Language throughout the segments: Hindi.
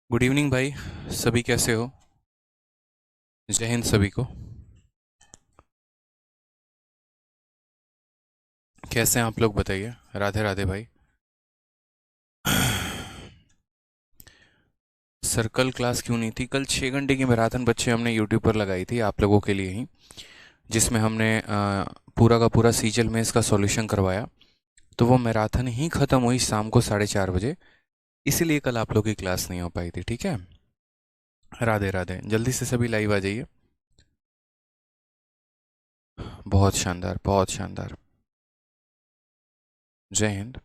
गुड इवनिंग भाई। सभी कैसे हो? जय हिंद सभी को। कैसे हैं आप लोग, बताइए। राधे राधे भाई। सर कल क्लास क्यों नहीं थी? कल 6 घंटे की मैराथन बच्चे हमने यूट्यूब पर लगाई थी आप लोगों के लिए ही, जिसमें हमने पूरा का पूरा सीजल में इसका सॉल्यूशन करवाया। तो वो मैराथन ही ख़त्म हुई शाम को 4:30 बजे। इसीलिए कल आप लोग की क्लास नहीं हो पाई थी, ठीक है। राधे राधे, जल्दी से सभी लाइव आ जाइए। बहुत शानदार, बहुत शानदार। जय हिंद।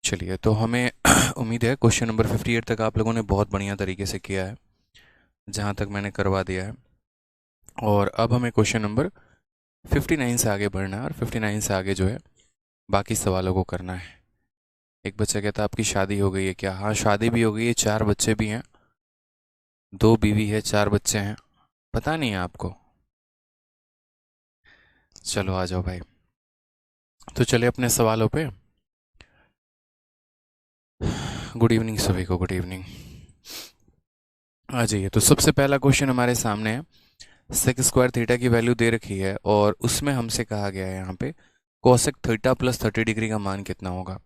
चलिए, तो हमें उम्मीद है क्वेश्चन नंबर 58 तक आप लोगों ने बहुत बढ़िया तरीके से किया है, जहाँ तक मैंने करवा दिया है। और अब हमें क्वेश्चन नंबर 59 से आगे बढ़ना है, और 59 से आगे जो है बाकी सवालों को करना है। एक बच्चा कहता है आपकी शादी हो गई है क्या? हाँ, शादी भी हो गई है, 4 बच्चे भी हैं। 2 बीवी है, 4 बच्चे हैं। पता नहीं है आपको? चलो आ जाओ भाई। तो चले अपने सवालों पे। गुड इवनिंग सभी को, गुड इवनिंग। आ जाइए। तो सबसे पहला क्वेश्चन हमारे सामने है। सेक स्क्वायर थीटा की वैल्यू दे रखी है, और उसमें हमसे कहा गया है यहाँ पे कोसेक थीटा प्लस 30 डिग्री का मान कितना होगा।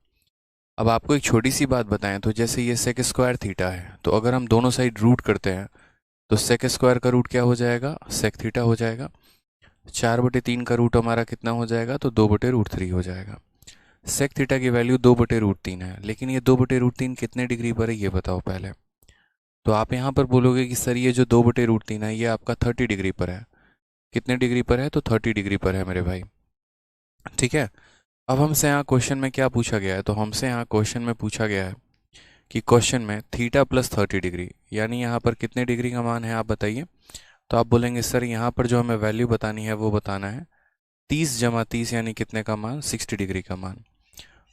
अब आपको एक छोटी सी बात बताएं, तो जैसे ये सेक स्क्वायर थीटा है, तो अगर हम दोनों साइड रूट करते हैं तो सेक स्क्वायर का रूट क्या हो जाएगा? सेक थीटा हो जाएगा। 4/3 का रूट हमारा कितना हो जाएगा? तो 2/√3 हो जाएगा। सेक थीटा की वैल्यू 2/√3 है, लेकिन ये 2/√3 कितने डिग्री पर है ये बताओ पहले। तो आप यहाँ पर बोलोगे कि सर ये जो 2/√3 है ये आपका 30 डिग्री पर है। कितने डिग्री पर है? तो 30 डिग्री पर है मेरे भाई। ठीक है। अब हमसे यहाँ क्वेश्चन में क्या पूछा गया है? तो हमसे यहाँ क्वेश्चन में पूछा गया है कि क्वेश्चन में थीटा प्लस 30 डिग्री, यानी यहाँ पर कितने डिग्री का मान है आप बताइए। तो आप बोलेंगे सर यहाँ पर जो हमें वैल्यू बतानी है वो बताना है 30 + 30, यानी कितने का मान? 60 डिग्री का मान।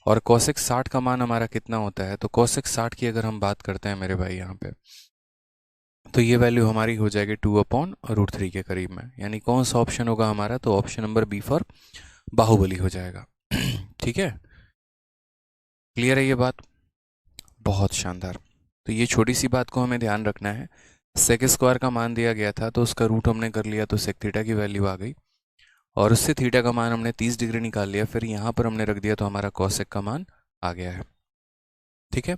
और कोसेक 60 का मान हमारा कितना होता है? तो कोसेक 60 की अगर हम बात करते हैं मेरे भाई यहाँ पे, तो ये वैल्यू हमारी हो जाएगी 2/√3 के करीब में। यानी कौन सा ऑप्शन होगा हमारा? तो option number B for Baahubali हो जाएगा। ठीक है, क्लियर है ये बात? बहुत शानदार। तो ये छोटी सी बात को हमें ध्यान रखना है। सेक स्क्वायर का मान दिया गया था, तो उसका रूट हमने कर लिया, तो सेक थीटा की वैल्यू आ गई। और उससे थीटा का मान हमने 30 डिग्री निकाल लिया, फिर यहाँ पर हमने रख दिया, तो हमारा कॉसेक का मान आ गया है। ठीक है,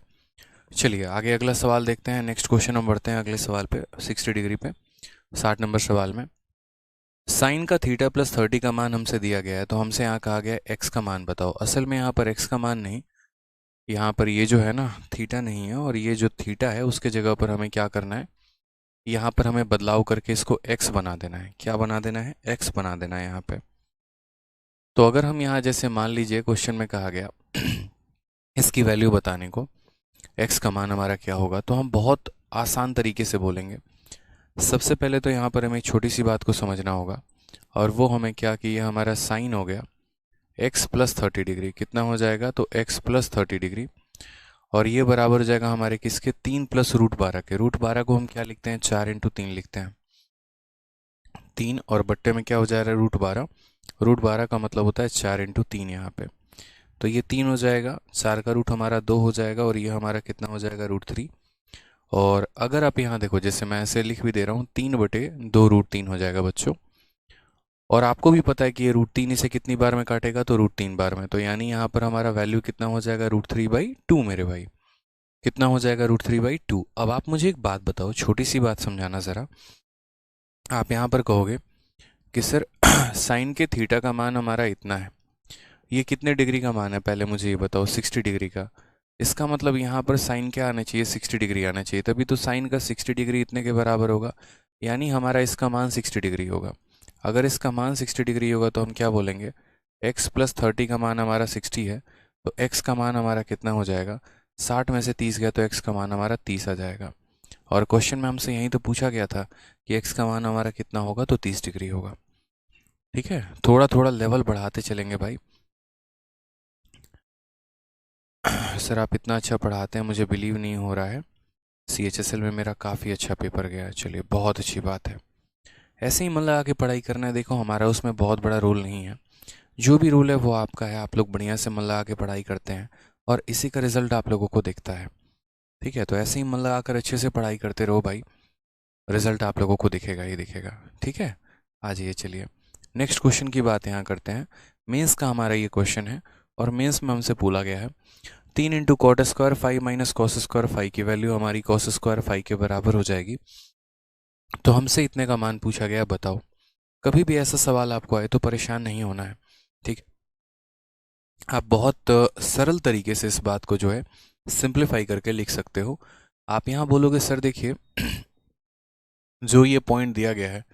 चलिए आगे अगला सवाल देखते हैं। नेक्स्ट क्वेश्चन हम बढ़ते हैं अगले सवाल पे, 60 डिग्री पे। 60 नंबर सवाल में साइन का थीटा प्लस 30 का मान हमसे दिया गया है, तो हमसे यहाँ कहा गया है एक्स का मान बताओ। असल में यहाँ पर एक्स का मान नहीं, यहाँ पर ये जो है ना थीटा नहीं है, और ये जो थीटा है उसके जगह पर हमें क्या करना है? यहाँ पर हमें बदलाव करके इसको एक्स बना देना है। क्या बना देना है? एक्स बना देना है यहाँ पे। तो अगर हम यहाँ जैसे मान लीजिए क्वेश्चन में कहा गया इसकी वैल्यू बताने को, एक्स का मान हमारा क्या होगा, तो हम बहुत आसान तरीके से बोलेंगे। सबसे पहले तो यहाँ पर हमें एक छोटी सी बात को समझना होगा, और वो हमें क्या कि ये हमारा साइन हो गया एक्स प्लस 30 डिग्री। कितना हो जाएगा? तो एक्स प्लस 30 डिग्री। और ये बराबर हो जाएगा हमारे किसके? 3 + √12 के। √12 को हम क्या लिखते हैं? 4 × 3 लिखते हैं। 3 और बट्टे में क्या हो जा रहा है? √12। √12 का मतलब होता है 4 × 3 यहाँ पे। तो ये 3 हो जाएगा, 4 का रूट हमारा 2 हो जाएगा, और ये हमारा कितना हो जाएगा? √3। और अगर आप यहाँ देखो, जैसे मैं ऐसे लिख भी दे रहा हूँ, 3/2 √3 हो जाएगा बच्चों। और आपको भी पता है कि ये √3 इसे कितनी बार में काटेगा? तो √3 बार में। तो यानी यहाँ पर हमारा वैल्यू कितना हो जाएगा? √3/2 मेरे भाई। कितना हो जाएगा? √3/2। अब आप मुझे एक बात बताओ, छोटी सी बात समझाना ज़रा। आप यहाँ पर कहोगे कि सर साइन के थीटा का मान हमारा इतना है, ये कितने डिग्री का मान है? पहले मुझे ये बताओ। 60 डिग्री का। इसका मतलब यहाँ पर साइन क्या आना चाहिए? 60 डिग्री आना चाहिए, तभी तो साइन का 60 डिग्री इतने के बराबर होगा। यानी हमारा इसका मान 60 डिग्री होगा। अगर इसका मान 60 डिग्री होगा तो हम क्या बोलेंगे? एक्स प्लस 30 का मान हमारा 60 है, तो एक्स का मान हमारा कितना हो जाएगा? 60 में से 30 गया तो एक्स का मान हमारा 30 आ जाएगा। और क्वेश्चन में हमसे यही तो पूछा गया था कि एक्स का मान हमारा कितना होगा? तो 30 डिग्री होगा। ठीक है, थोड़ा थोड़ा लेवल बढ़ाते चलेंगे भाई। सर आप इतना अच्छा पढ़ाते हैं, मुझे बिलीव नहीं हो रहा है। CHSL में मेरा काफ़ी अच्छा पेपर गया है। चलिए, बहुत अच्छी बात है। ऐसे ही मन लगा के पढ़ाई करना है। देखो, हमारा उसमें बहुत बड़ा रोल नहीं है। जो भी रोल है वो आपका है। आप लोग बढ़िया से मन लगा के पढ़ाई करते हैं, और इसी का रिजल्ट आप लोगों को दिखता है। ठीक है, तो ऐसे ही मन लगाकर अच्छे से पढ़ाई करते रहो भाई, रिजल्ट आप लोगों को दिखेगा ही दिखेगा। ठीक है, आ जाइए, चलिए नेक्स्ट क्वेश्चन की बात यहाँ करते हैं। मेंस का हमारा ये क्वेश्चन है, और मेंस में हमसे बोला गया है 3 × cot² 5 - cos² 5 की वैल्यू हमारी cos² 5 के बराबर हो जाएगी। तो हमसे इतने का मान पूछा गया, बताओ। कभी भी ऐसा सवाल आपको आए तो परेशान नहीं होना है, ठीक। आप बहुत सरल तरीके से इस बात को जो है सिंप्लीफाई करके लिख सकते हो। आप यहाँ बोलोगे सर देखिए जो ये पॉइंट दिया गया है,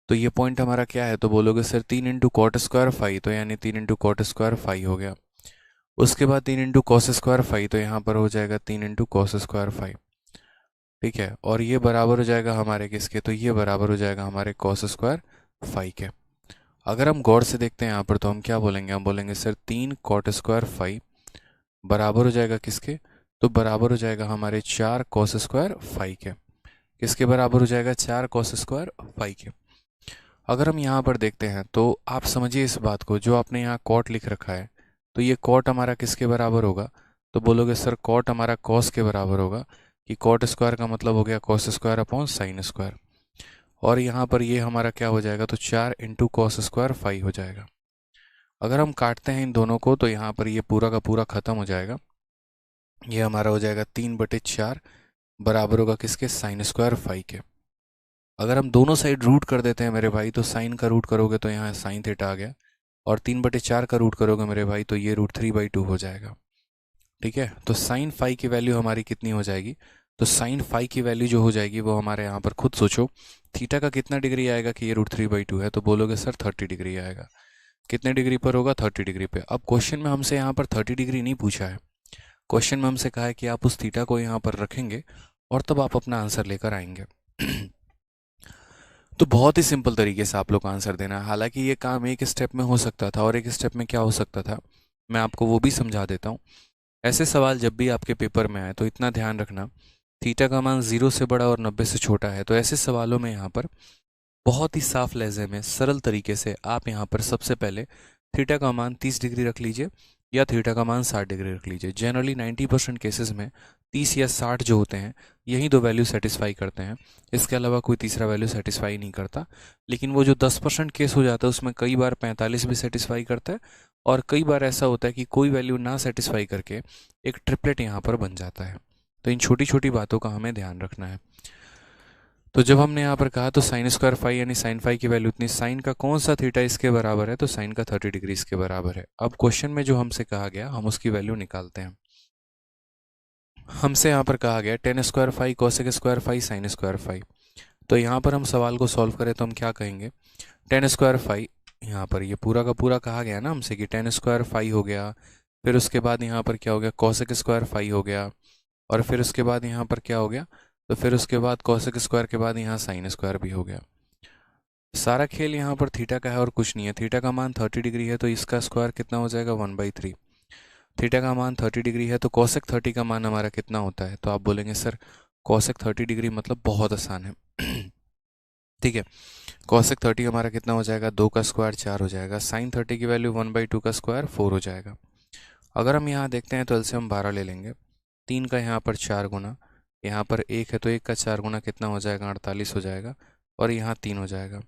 तो ये पॉइंट हमारा क्या है, तो बोलोगे सर 3 × cot² 5, तो यानी 3 × cot² 5 हो गया। उसके बाद 3 × cos² 5, तो यहाँ पर हो जाएगा 3 × cos² 5। ठीक है, और ये बराबर हो जाएगा हमारे किसके, तो ये बराबर हो जाएगा हमारे cos² 5 के। अगर हम गौर से देखते हैं यहाँ पर, तो हम क्या बोलेंगे, हम बोलेंगे सर 3 cot² 5 बराबर हो जाएगा किसके, तो बराबर हो जाएगा हमारे 4 cos² 5 के। किसके बराबर हो जाएगा, 4 cos² 5 के। अगर हम यहाँ पर देखते हैं तो आप समझिए इस बात को, जो आपने यहाँ कॉट लिख रखा है, तो ये कॉट हमारा किसके बराबर होगा, तो बोलोगे सर कॉट हमारा कॉस के बराबर होगा, कि कॉट स्क्वायर का मतलब हो गया cos² / sin²। और यहाँ पर ये हमारा क्या हो जाएगा, तो 4 × cos² 5 हो जाएगा। अगर हम काटते हैं इन दोनों को, तो यहाँ पर ये पूरा का पूरा खत्म हो जाएगा। ये हमारा हो जाएगा 3/4 बराबर होगा किसके, sin² 5 के। अगर हम दोनों साइड रूट कर देते हैं मेरे भाई, तो साइन का रूट करोगे तो यहाँ साइन थीटा आ गया, और 3/4 का रूट करोगे मेरे भाई, तो ये √3/2 हो जाएगा। ठीक है, तो sin 5 की वैल्यू हमारी कितनी हो जाएगी, तो sin 5 की वैल्यू जो हो जाएगी वो हमारे यहाँ पर खुद सोचो, थीटा का कितना डिग्री आएगा, कि ये √3/2 है, तो बोलोगे सर 30 डिग्री आएगा। कितने डिग्री पर होगा, 30 डिग्री पे। अब क्वेश्चन में हमसे यहाँ पर 30 डिग्री नहीं पूछा है, क्वेश्चन में हमसे कहा है कि आप उस थीटा को यहाँ पर रखेंगे और तब आप अपना आंसर लेकर आएंगे। तो बहुत ही सिंपल तरीके से आप लोग को आंसर देना है। हालांकि ये काम एक स्टेप में हो सकता था, और एक स्टेप में क्या हो सकता था मैं आपको वो भी समझा देता हूँ। ऐसे सवाल जब भी आपके पेपर में आए तो इतना ध्यान रखना, थीटा का मान 0 से बड़ा और 90 से छोटा है, तो ऐसे सवालों में यहाँ पर बहुत ही साफ लहजे में सरल तरीके से आप यहाँ पर सबसे पहले थीटा का मान 30 डिग्री रख लीजिए, या थीटा का मान 60 डिग्री रख लीजिए। जनरली 90% केसेस में 30 या 60 जो होते हैं यही दो वैल्यू सेटिस्फाई करते हैं, इसके अलावा कोई तीसरा वैल्यू सेटिस्फाई नहीं करता। लेकिन वो जो 10% केस हो जाता है उसमें कई बार 45 भी सेटिस्फाई करता है, और कई बार ऐसा होता है कि कोई वैल्यू ना सेटिस्फाई करके एक ट्रिपलेट यहाँ पर बन जाता है। तो इन छोटी छोटी बातों का हमें ध्यान रखना है। तो जब हमने यहाँ पर कहा तो sin² 5 यानी sin 5 की वैल्यू इतनी, साइन का कौन सा थीटा इसके बराबर है, तो साइन का 30 डिग्री इसके बराबर है। अब क्वेश्चन में जो हमसे कहा गया हम उसकी वैल्यू निकालते हैं। हमसे यहाँ पर कहा गया tan² 5 cos² 5 sin² 5। तो यहाँ पर हम सवाल को सॉल्व करें तो हम क्या कहेंगे, tan² 5, यहाँ पर ये पूरा का पूरा कहा गया ना हमसे कि tan² 5 हो गया, फिर उसके बाद यहाँ पर क्या हो गया cos² 5 हो गया, और फिर उसके बाद यहाँ पर क्या हो गया, तो फिर उसके बाद cos² के बाद यहाँ sin² भी हो गया। सारा खेल यहाँ पर थीटा का है और कुछ नहीं है। थीटा का मान 30 डिग्री है तो इसका स्क्वायर कितना हो जाएगा 1/3। थीटा का मान 30 डिग्री है तो cosec 30 का मान हमारा कितना होता है, तो आप बोलेंगे सर cosec 30 डिग्री मतलब बहुत आसान है। ठीक है, cosec 30 हमारा कितना हो जाएगा, 2 का स्क्वायर 4 हो जाएगा, sin 30 की वैल्यू 1/2 का स्क्वायर 4 हो जाएगा। अगर हम यहाँ देखते हैं तो एलसीएम 12 ले लेंगे, 3 का यहाँ पर 4 गुना, यहाँ पर 1 है तो 1 का 4 गुना कितना हो जाएगा 48 हो जाएगा, और यहाँ 3 हो जाएगा।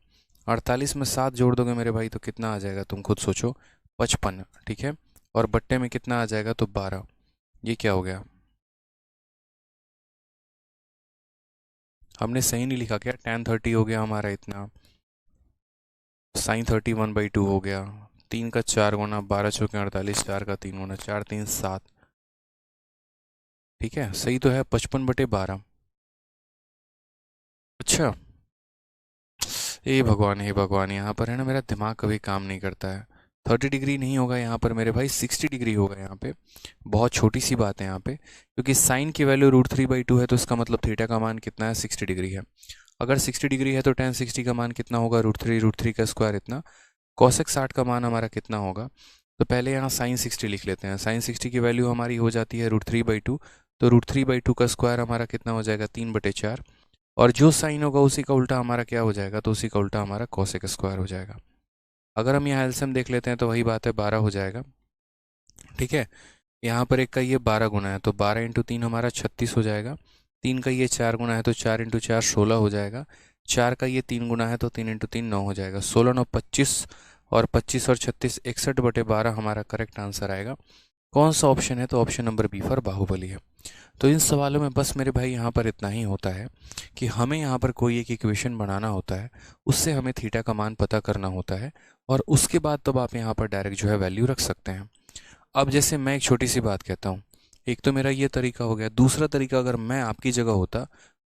48 में 7 जोड़ दोगे मेरे भाई तो कितना आ जाएगा, तुम खुद सोचो, 55। ठीक है, और बट्टे में कितना आ जाएगा, तो 12। ये क्या हो गया, हमने सही नहीं लिखा क्या, tan 30 हो गया हमारा इतना, sin 30 1/2 हो गया, 3 का 4 गुना, 12 चौके 48, 4 का 3 गुना, 4 3 7। ठीक है, सही तो है 55/12। अच्छा, हे भगवान हे भगवान, यहाँ पर है ना मेरा दिमाग कभी काम नहीं करता है। 30 डिग्री नहीं होगा यहाँ पर मेरे भाई, 60 डिग्री होगा यहाँ पे। बहुत छोटी सी बात है यहाँ पे, क्योंकि साइन की वैल्यू √3/2 है तो इसका मतलब थीटा का मान कितना है, 60 डिग्री है। अगर 60 डिग्री है तो tan 60 का मान कितना होगा, √3 का स्क्वायर इतना। cosec 60 का मान हमारा कितना होगा, तो पहले यहाँ sin 60 लिख लेते हैं। sin 60 की वैल्यू हमारी हो जाती है √3/2, तो √3/2 का स्क्वायर हमारा कितना हो जाएगा 3/4, और जो साइन होगा उसी का उल्टा हमारा क्या हो जाएगा, तो उसी का उल्टा हमारा cosec स्क्वायर हो जाएगा। अगर हम यहाँ एलसीएम देख लेते हैं तो वही बात है, 12 हो जाएगा। ठीक है, यहाँ पर एक का ये 12 गुना है तो 12 इंटू 3 हमारा 36 हो जाएगा। 3 का ये 4 गुना है तो 4 इंटू 4 16 हो जाएगा। 4 का ये 3 गुना है तो 3 इंटू 3 9 हो जाएगा। 16 9 25 और 25 और 36 61/12 हमारा करेक्ट आंसर आएगा। कौन सा ऑप्शन है? तो option number B for Baahubali है। तो इन सवालों में बस मेरे भाई यहाँ पर इतना ही होता है कि हमें यहाँ पर कोई एक इक्वेशन बनाना होता है, उससे हमें थीटा का मान पता करना होता है और उसके बाद तब आप यहाँ पर डायरेक्ट जो है वैल्यू रख सकते हैं। अब जैसे मैं एक छोटी सी बात कहता हूँ, एक तो मेरा ये तरीका हो गया। दूसरा तरीका, अगर मैं आपकी जगह होता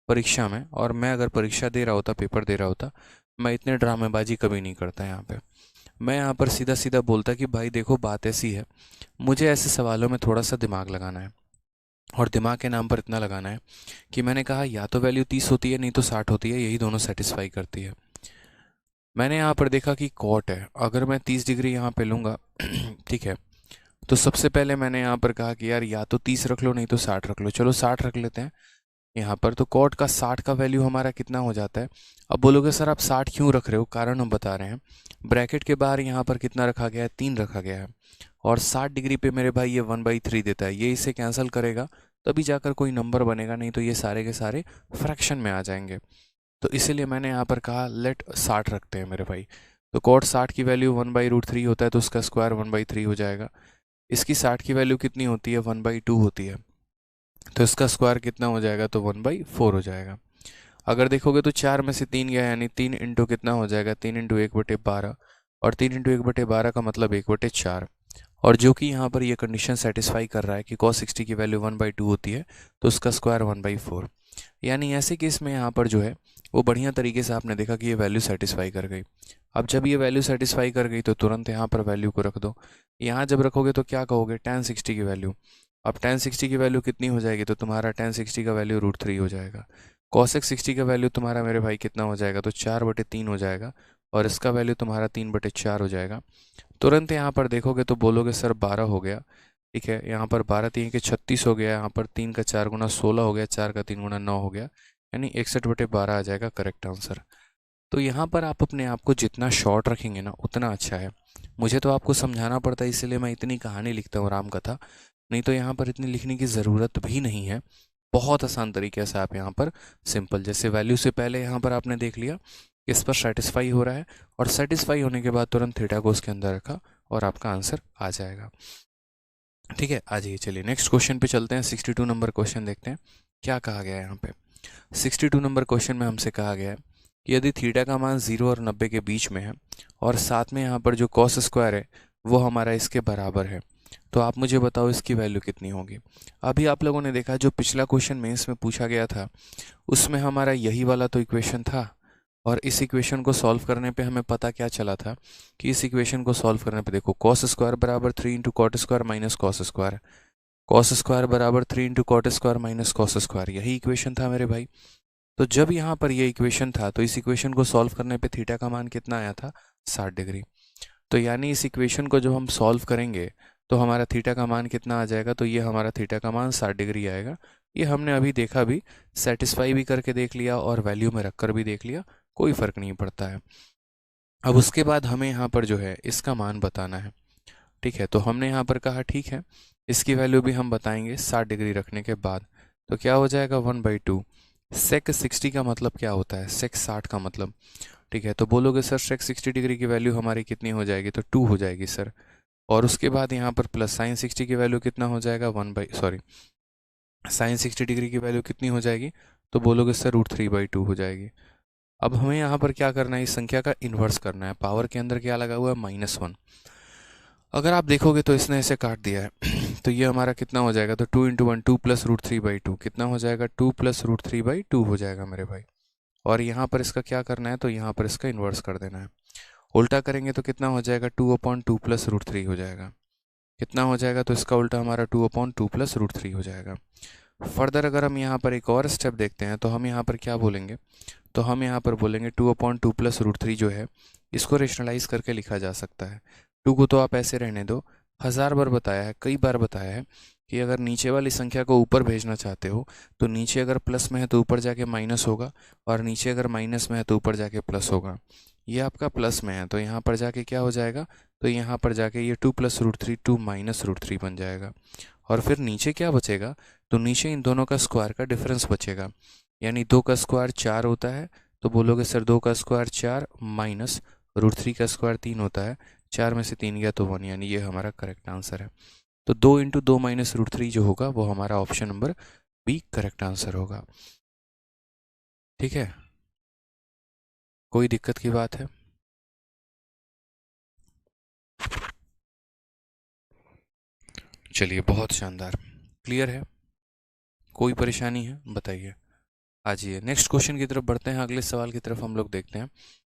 परीक्षा में और मैं अगर परीक्षा दे रहा होता, पेपर दे रहा होता, मैं इतने ड्रामेबाजी कभी नहीं करता यहाँ पे। मैं यहाँ पर सीधा सीधा बोलता कि भाई देखो बात ऐसी है, मुझे ऐसे सवालों में थोड़ा सा दिमाग लगाना है और दिमाग के नाम पर इतना लगाना है कि मैंने कहा या तो वैल्यू 30 होती है नहीं तो 60 होती है, यही दोनों सेटिस्फाई करती है। मैंने यहाँ पर देखा कि कॉट है, अगर मैं 30 डिग्री यहाँ पे लूँगा ठीक है, तो सबसे पहले मैंने यहाँ पर कहा कि यार या तो 30 रख लो नहीं तो 60 रख लो। चलो 60 रख लेते हैं यहाँ पर। तो कॉट का 60 का वैल्यू हमारा कितना हो जाता है? अब बोलोगे सर आप 60 क्यों रख रहे हो? कारण हम बता रहे हैं। ब्रैकेट के बाहर यहाँ पर कितना रखा गया है? 3 रखा गया है और 60 डिग्री पे मेरे भाई ये 1/3 देता है। ये इसे कैंसिल करेगा तभी जाकर कोई नंबर बनेगा, नहीं तो ये सारे के सारे फ्रैक्शन में आ जाएंगे। तो इसीलिए मैंने यहाँ पर कहा लेट 60 रखते हैं मेरे भाई। तो कॉट 60 की वैल्यू 1/√3 होता है तो उसका स्क्वायर 1/3 हो जाएगा। इसकी 60 की वैल्यू कितनी होती है? 1/2 होती है, तो इसका स्क्वायर कितना हो जाएगा? तो 1/4 हो जाएगा। अगर देखोगे तो 4 में से 3 गया, यानी 3 इंटू कितना हो जाएगा? 3 इंटू 1/12 और 3 इंटू 1/12 का मतलब 1/4। और जो कि यहाँ पर ये कंडीशन सेटिस्फाई कर रहा है कि cos 60 की वैल्यू 1/2 होती है तो उसका स्क्वायर 1/4। यानी ऐसे केस में यहाँ पर जो है वो बढ़िया तरीके से आपने देखा कि ये वैल्यू सेटिस्फाई कर गई। अब जब ये वैल्यू सेटिस्फाई कर गई तो तुरंत यहाँ पर वैल्यू को रख दो। यहाँ जब रखोगे तो क्या कहोगे? tan 60 की वैल्यू। अब tan 60 की वैल्यू कितनी हो जाएगी? तो तुम्हारा tan 60 का वैल्यू √3 हो जाएगा। cosec 60 का वैल्यू तुम्हारा मेरे भाई कितना हो जाएगा? तो 4/3 हो जाएगा और इसका वैल्यू तुम्हारा 3/4 हो जाएगा। तुरंत यहाँ पर देखोगे तो बोलोगे सर 12 हो गया। ठीक है, यहाँ पर 12 3 के 36 हो गया, यहाँ पर 3 का 4 गुना 16 हो गया, 4 का 3 गुना 9 हो गया, यानी 61/12 आ जाएगा करेक्ट आंसर। तो यहाँ पर आप अपने आप को जितना शॉर्ट रखेंगे ना उतना अच्छा है। मुझे तो आपको समझाना पड़ता है, इसलिए मैं इतनी कहानी लिखता हूँ राम कथा, नहीं तो यहाँ पर इतनी लिखने की ज़रूरत भी नहीं है। बहुत आसान तरीके से आप यहाँ पर सिंपल, जैसे वैल्यू से पहले यहाँ पर आपने देख लिया इस पर सेटिस्फाई हो रहा है और सेटिस्फाई होने के बाद तुरंत थीटा को उसके अंदर रखा और आपका आंसर आ जाएगा। ठीक है, आ जाइए, चलिए नेक्स्ट क्वेश्चन पे चलते हैं। 62 नंबर क्वेश्चन देखते हैं क्या कहा गया है यहाँ पे। 62 नंबर क्वेश्चन में हमसे कहा गया है कि यदि थीटा का मान 0 और 90 के बीच में है और साथ में यहाँ पर जो कॉस स्क्वायर है वो हमारा इसके बराबर है, तो आप मुझे बताओ इसकी वैल्यू कितनी होगी। अभी आप लोगों ने देखा जो पिछला क्वेश्चन मेंस में पूछा गया था उसमें हमारा यही वाला तो इक्वेशन था और इस इक्वेशन को सॉल्व करने पे हमें पता क्या चला था कि इस इक्वेशन को सॉल्व करने पे देखो कॉस स्क्वायर बराबर 3 into cot square minus cos square, cos square बराबर 3 into cot square minus cos square, यही इक्वेशन था मेरे भाई। तो जब यहाँ पर ये इक्वेशन था तो इस इक्वेशन को सॉल्व करने पे थीटा का मान कितना आया था? 60 डिग्री। तो यानी इस इक्वेशन को जब हम सॉल्व करेंगे तो हमारा थीटा का मान कितना आ जाएगा? तो ये हमारा थीटा का मान 60 डिग्री आएगा। ये हमने अभी देखा भी, सेटिस्फाई भी करके देख लिया और वैल्यू में रखकर भी देख लिया, कोई फ़र्क नहीं पड़ता है। अब उसके बाद हमें यहाँ पर जो है इसका मान बताना है। ठीक है, तो हमने यहाँ पर कहा ठीक है इसकी वैल्यू भी हम बताएंगे 60 डिग्री रखने के बाद। तो क्या हो जाएगा? 1/2। सेक 60 का मतलब क्या होता है? सेक 60 का मतलब, ठीक है, तो बोलोगे सर सेक 60 डिग्री की वैल्यू हमारी कितनी हो जाएगी? तो 2 हो जाएगी सर। और उसके बाद यहाँ पर प्लस साइन 60 की वैल्यू कितना हो जाएगा? साइन 60 डिग्री की वैल्यू कितनी हो जाएगी? तो बोलोगे सर √3/2 हो जाएगी। अब हमें यहाँ पर क्या करना है? इस संख्या का इन्वर्स करना है। पावर के अंदर क्या लगा हुआ है? -1। अगर आप देखोगे तो इसने इसे काट दिया है तो ये हमारा कितना हो जाएगा? तो 2 इंटू 1 2 प्लस √3/2 कितना हो जाएगा? 2 प्लस √3/2 हो जाएगा मेरे भाई। और यहाँ पर इसका क्या करना है? तो यहाँ पर इसका इन्वर्स कर देना है। उल्टा करेंगे तो कितना हो जाएगा? 2/2 प्लस √3 हो जाएगा। कितना हो जाएगा? तो इसका उल्टा हमारा 2/2 प्लस √3 हो जाएगा। फर्दर अगर हम यहाँ पर एक और स्टेप देखते हैं तो हम यहाँ पर क्या बोलेंगे? तो हम यहाँ पर बोलेंगे 2/2 प्लस √3 जो है इसको रेशनलाइज करके लिखा जा सकता है। 2 को तो आप ऐसे रहने दो, 1000 बार बताया है, कई बार बताया है कि अगर नीचे वाली संख्या को ऊपर भेजना चाहते हो तो नीचे अगर प्लस में है तो ऊपर जाके माइनस होगा और नीचे अगर माइनस में है तो ऊपर जाके प्लस होगा। ये आपका प्लस में है तो यहाँ पर जाके क्या हो जाएगा? तो यहाँ पर जाके ये 2 प्लस √3 2 माइनस √3 बन जाएगा। और फिर नीचे क्या बचेगा, तो नीचे इन दोनों का स्क्वायर का डिफरेंस बचेगा, यानी 2 का स्क्वायर 4 होता है, तो बोलोगे सर 2 का स्क्वायर 4 माइनस √3 का स्क्वायर 3 होता है, 4 में से 3 गया तो 1, यानी ये हमारा करेक्ट आंसर है। तो 2 × 2 माइनस √3 जो होगा वो हमारा option number B correct answer होगा। ठीक है, कोई दिक्कत की बात है? चलिए, बहुत शानदार, क्लियर है, कोई परेशानी है बताइए। आ जाइए नेक्स्ट क्वेश्चन की तरफ बढ़ते हैं, अगले सवाल की तरफ हम लोग देखते हैं।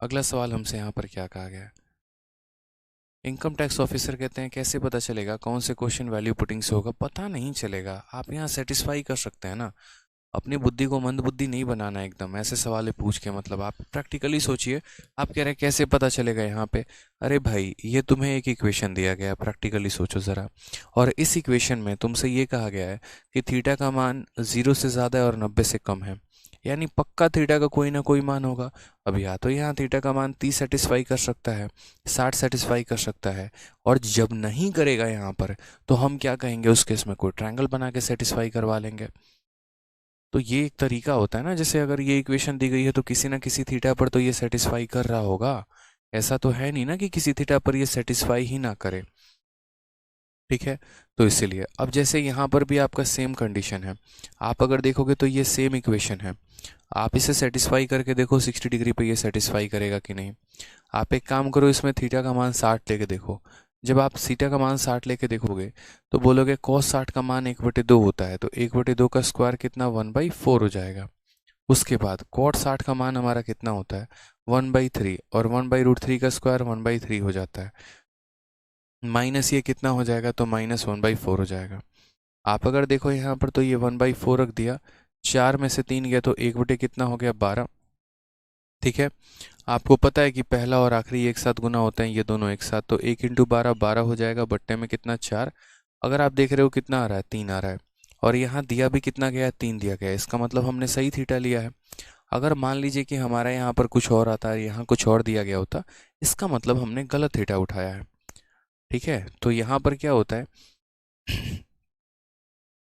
अगला सवाल हमसे यहाँ पर क्या कहा गया है। इनकम टैक्स ऑफिसर कहते हैं कैसे पता चलेगा कौन से क्वेश्चन वैल्यू पुटिंग से होगा। पता नहीं चलेगा, आप यहाँ सेटिस्फाई कर सकते हैं ना, अपनी बुद्धि को मंद बुद्धि नहीं बनाना एकदम ऐसे सवाल पूछ के, मतलब आप प्रैक्टिकली सोचिए। आप कह रहे हैं कैसे पता चलेगा यहाँ पे, अरे भाई ये तुम्हें एक इक्वेशन दिया गया है, प्रैक्टिकली सोचो ज़रा, और इस इक्वेशन में तुमसे ये कहा गया है कि थीटा का मान 0 से ज़्यादा है और 90 से कम है, यानी पक्का थीटा का कोई ना कोई मान होगा। अब या तो यहाँ थीटा का मान 30 सेटिस्फाई कर सकता है, 60 सेटिस्फाई कर सकता है, और जब नहीं करेगा यहाँ पर तो हम क्या कहेंगे, उस केस में कोई ट्रायंगल बना के सेटिस्फाई करवा लेंगे। तो ये एक तरीका होता है ना, जैसे अगर ये इक्वेशन दी गई है तो किसी ना किसी थीटा पर तो ये सेटिस्फाई कर रहा होगा, ऐसा तो है नहीं ना कि किसी थीटा पर ये सेटिस्फाई ही ना करे। ठीक है, तो इसीलिए अब जैसे यहाँ पर भी आपका सेम कंडीशन है, आप अगर देखोगे तो ये सेम इक्वेशन है, आप इसे सेटिस्फाई करके देखो 60 डिग्री पे ये सेटिस्फाई करेगा कि नहीं। आप एक काम करो, इसमें थीटा का मान 60 लेके देखो। जब आप थीटा का मान 60 लेके देखोगे तो बोलोगे cos 60 का मान 1/2 होता है, तो 1/2 का स्क्वायर कितना 1/4 हो जाएगा। उसके बाद cot 60 का मान हमारा कितना होता है 1/3, और 1/√3 का स्क्वायर 1/3 हो जाता है, माइनस ये कितना हो जाएगा, तो -1/4 हो जाएगा। आप अगर देखो यहाँ पर तो ये 1/4 रख दिया, 4 में से 3 गया तो 1 कितना हो गया 12। ठीक है, आपको पता है कि पहला और आखिरी एक साथ गुना होते हैं, ये दोनों एक साथ, तो 1 × 12 12 हो जाएगा, बट्टे में कितना 4। अगर आप देख रहे हो कितना आ रहा है 3 आ रहा है, और यहाँ दिया भी कितना गया है 3 दिया गया है, इसका मतलब हमने सही थीटा लिया है। अगर मान लीजिए कि हमारा यहाँ पर कुछ और आता है, यहाँ कुछ और दिया गया होता, इसका मतलब हमने गलत थीटा उठाया है। ठीक है, तो यहाँ पर क्या होता है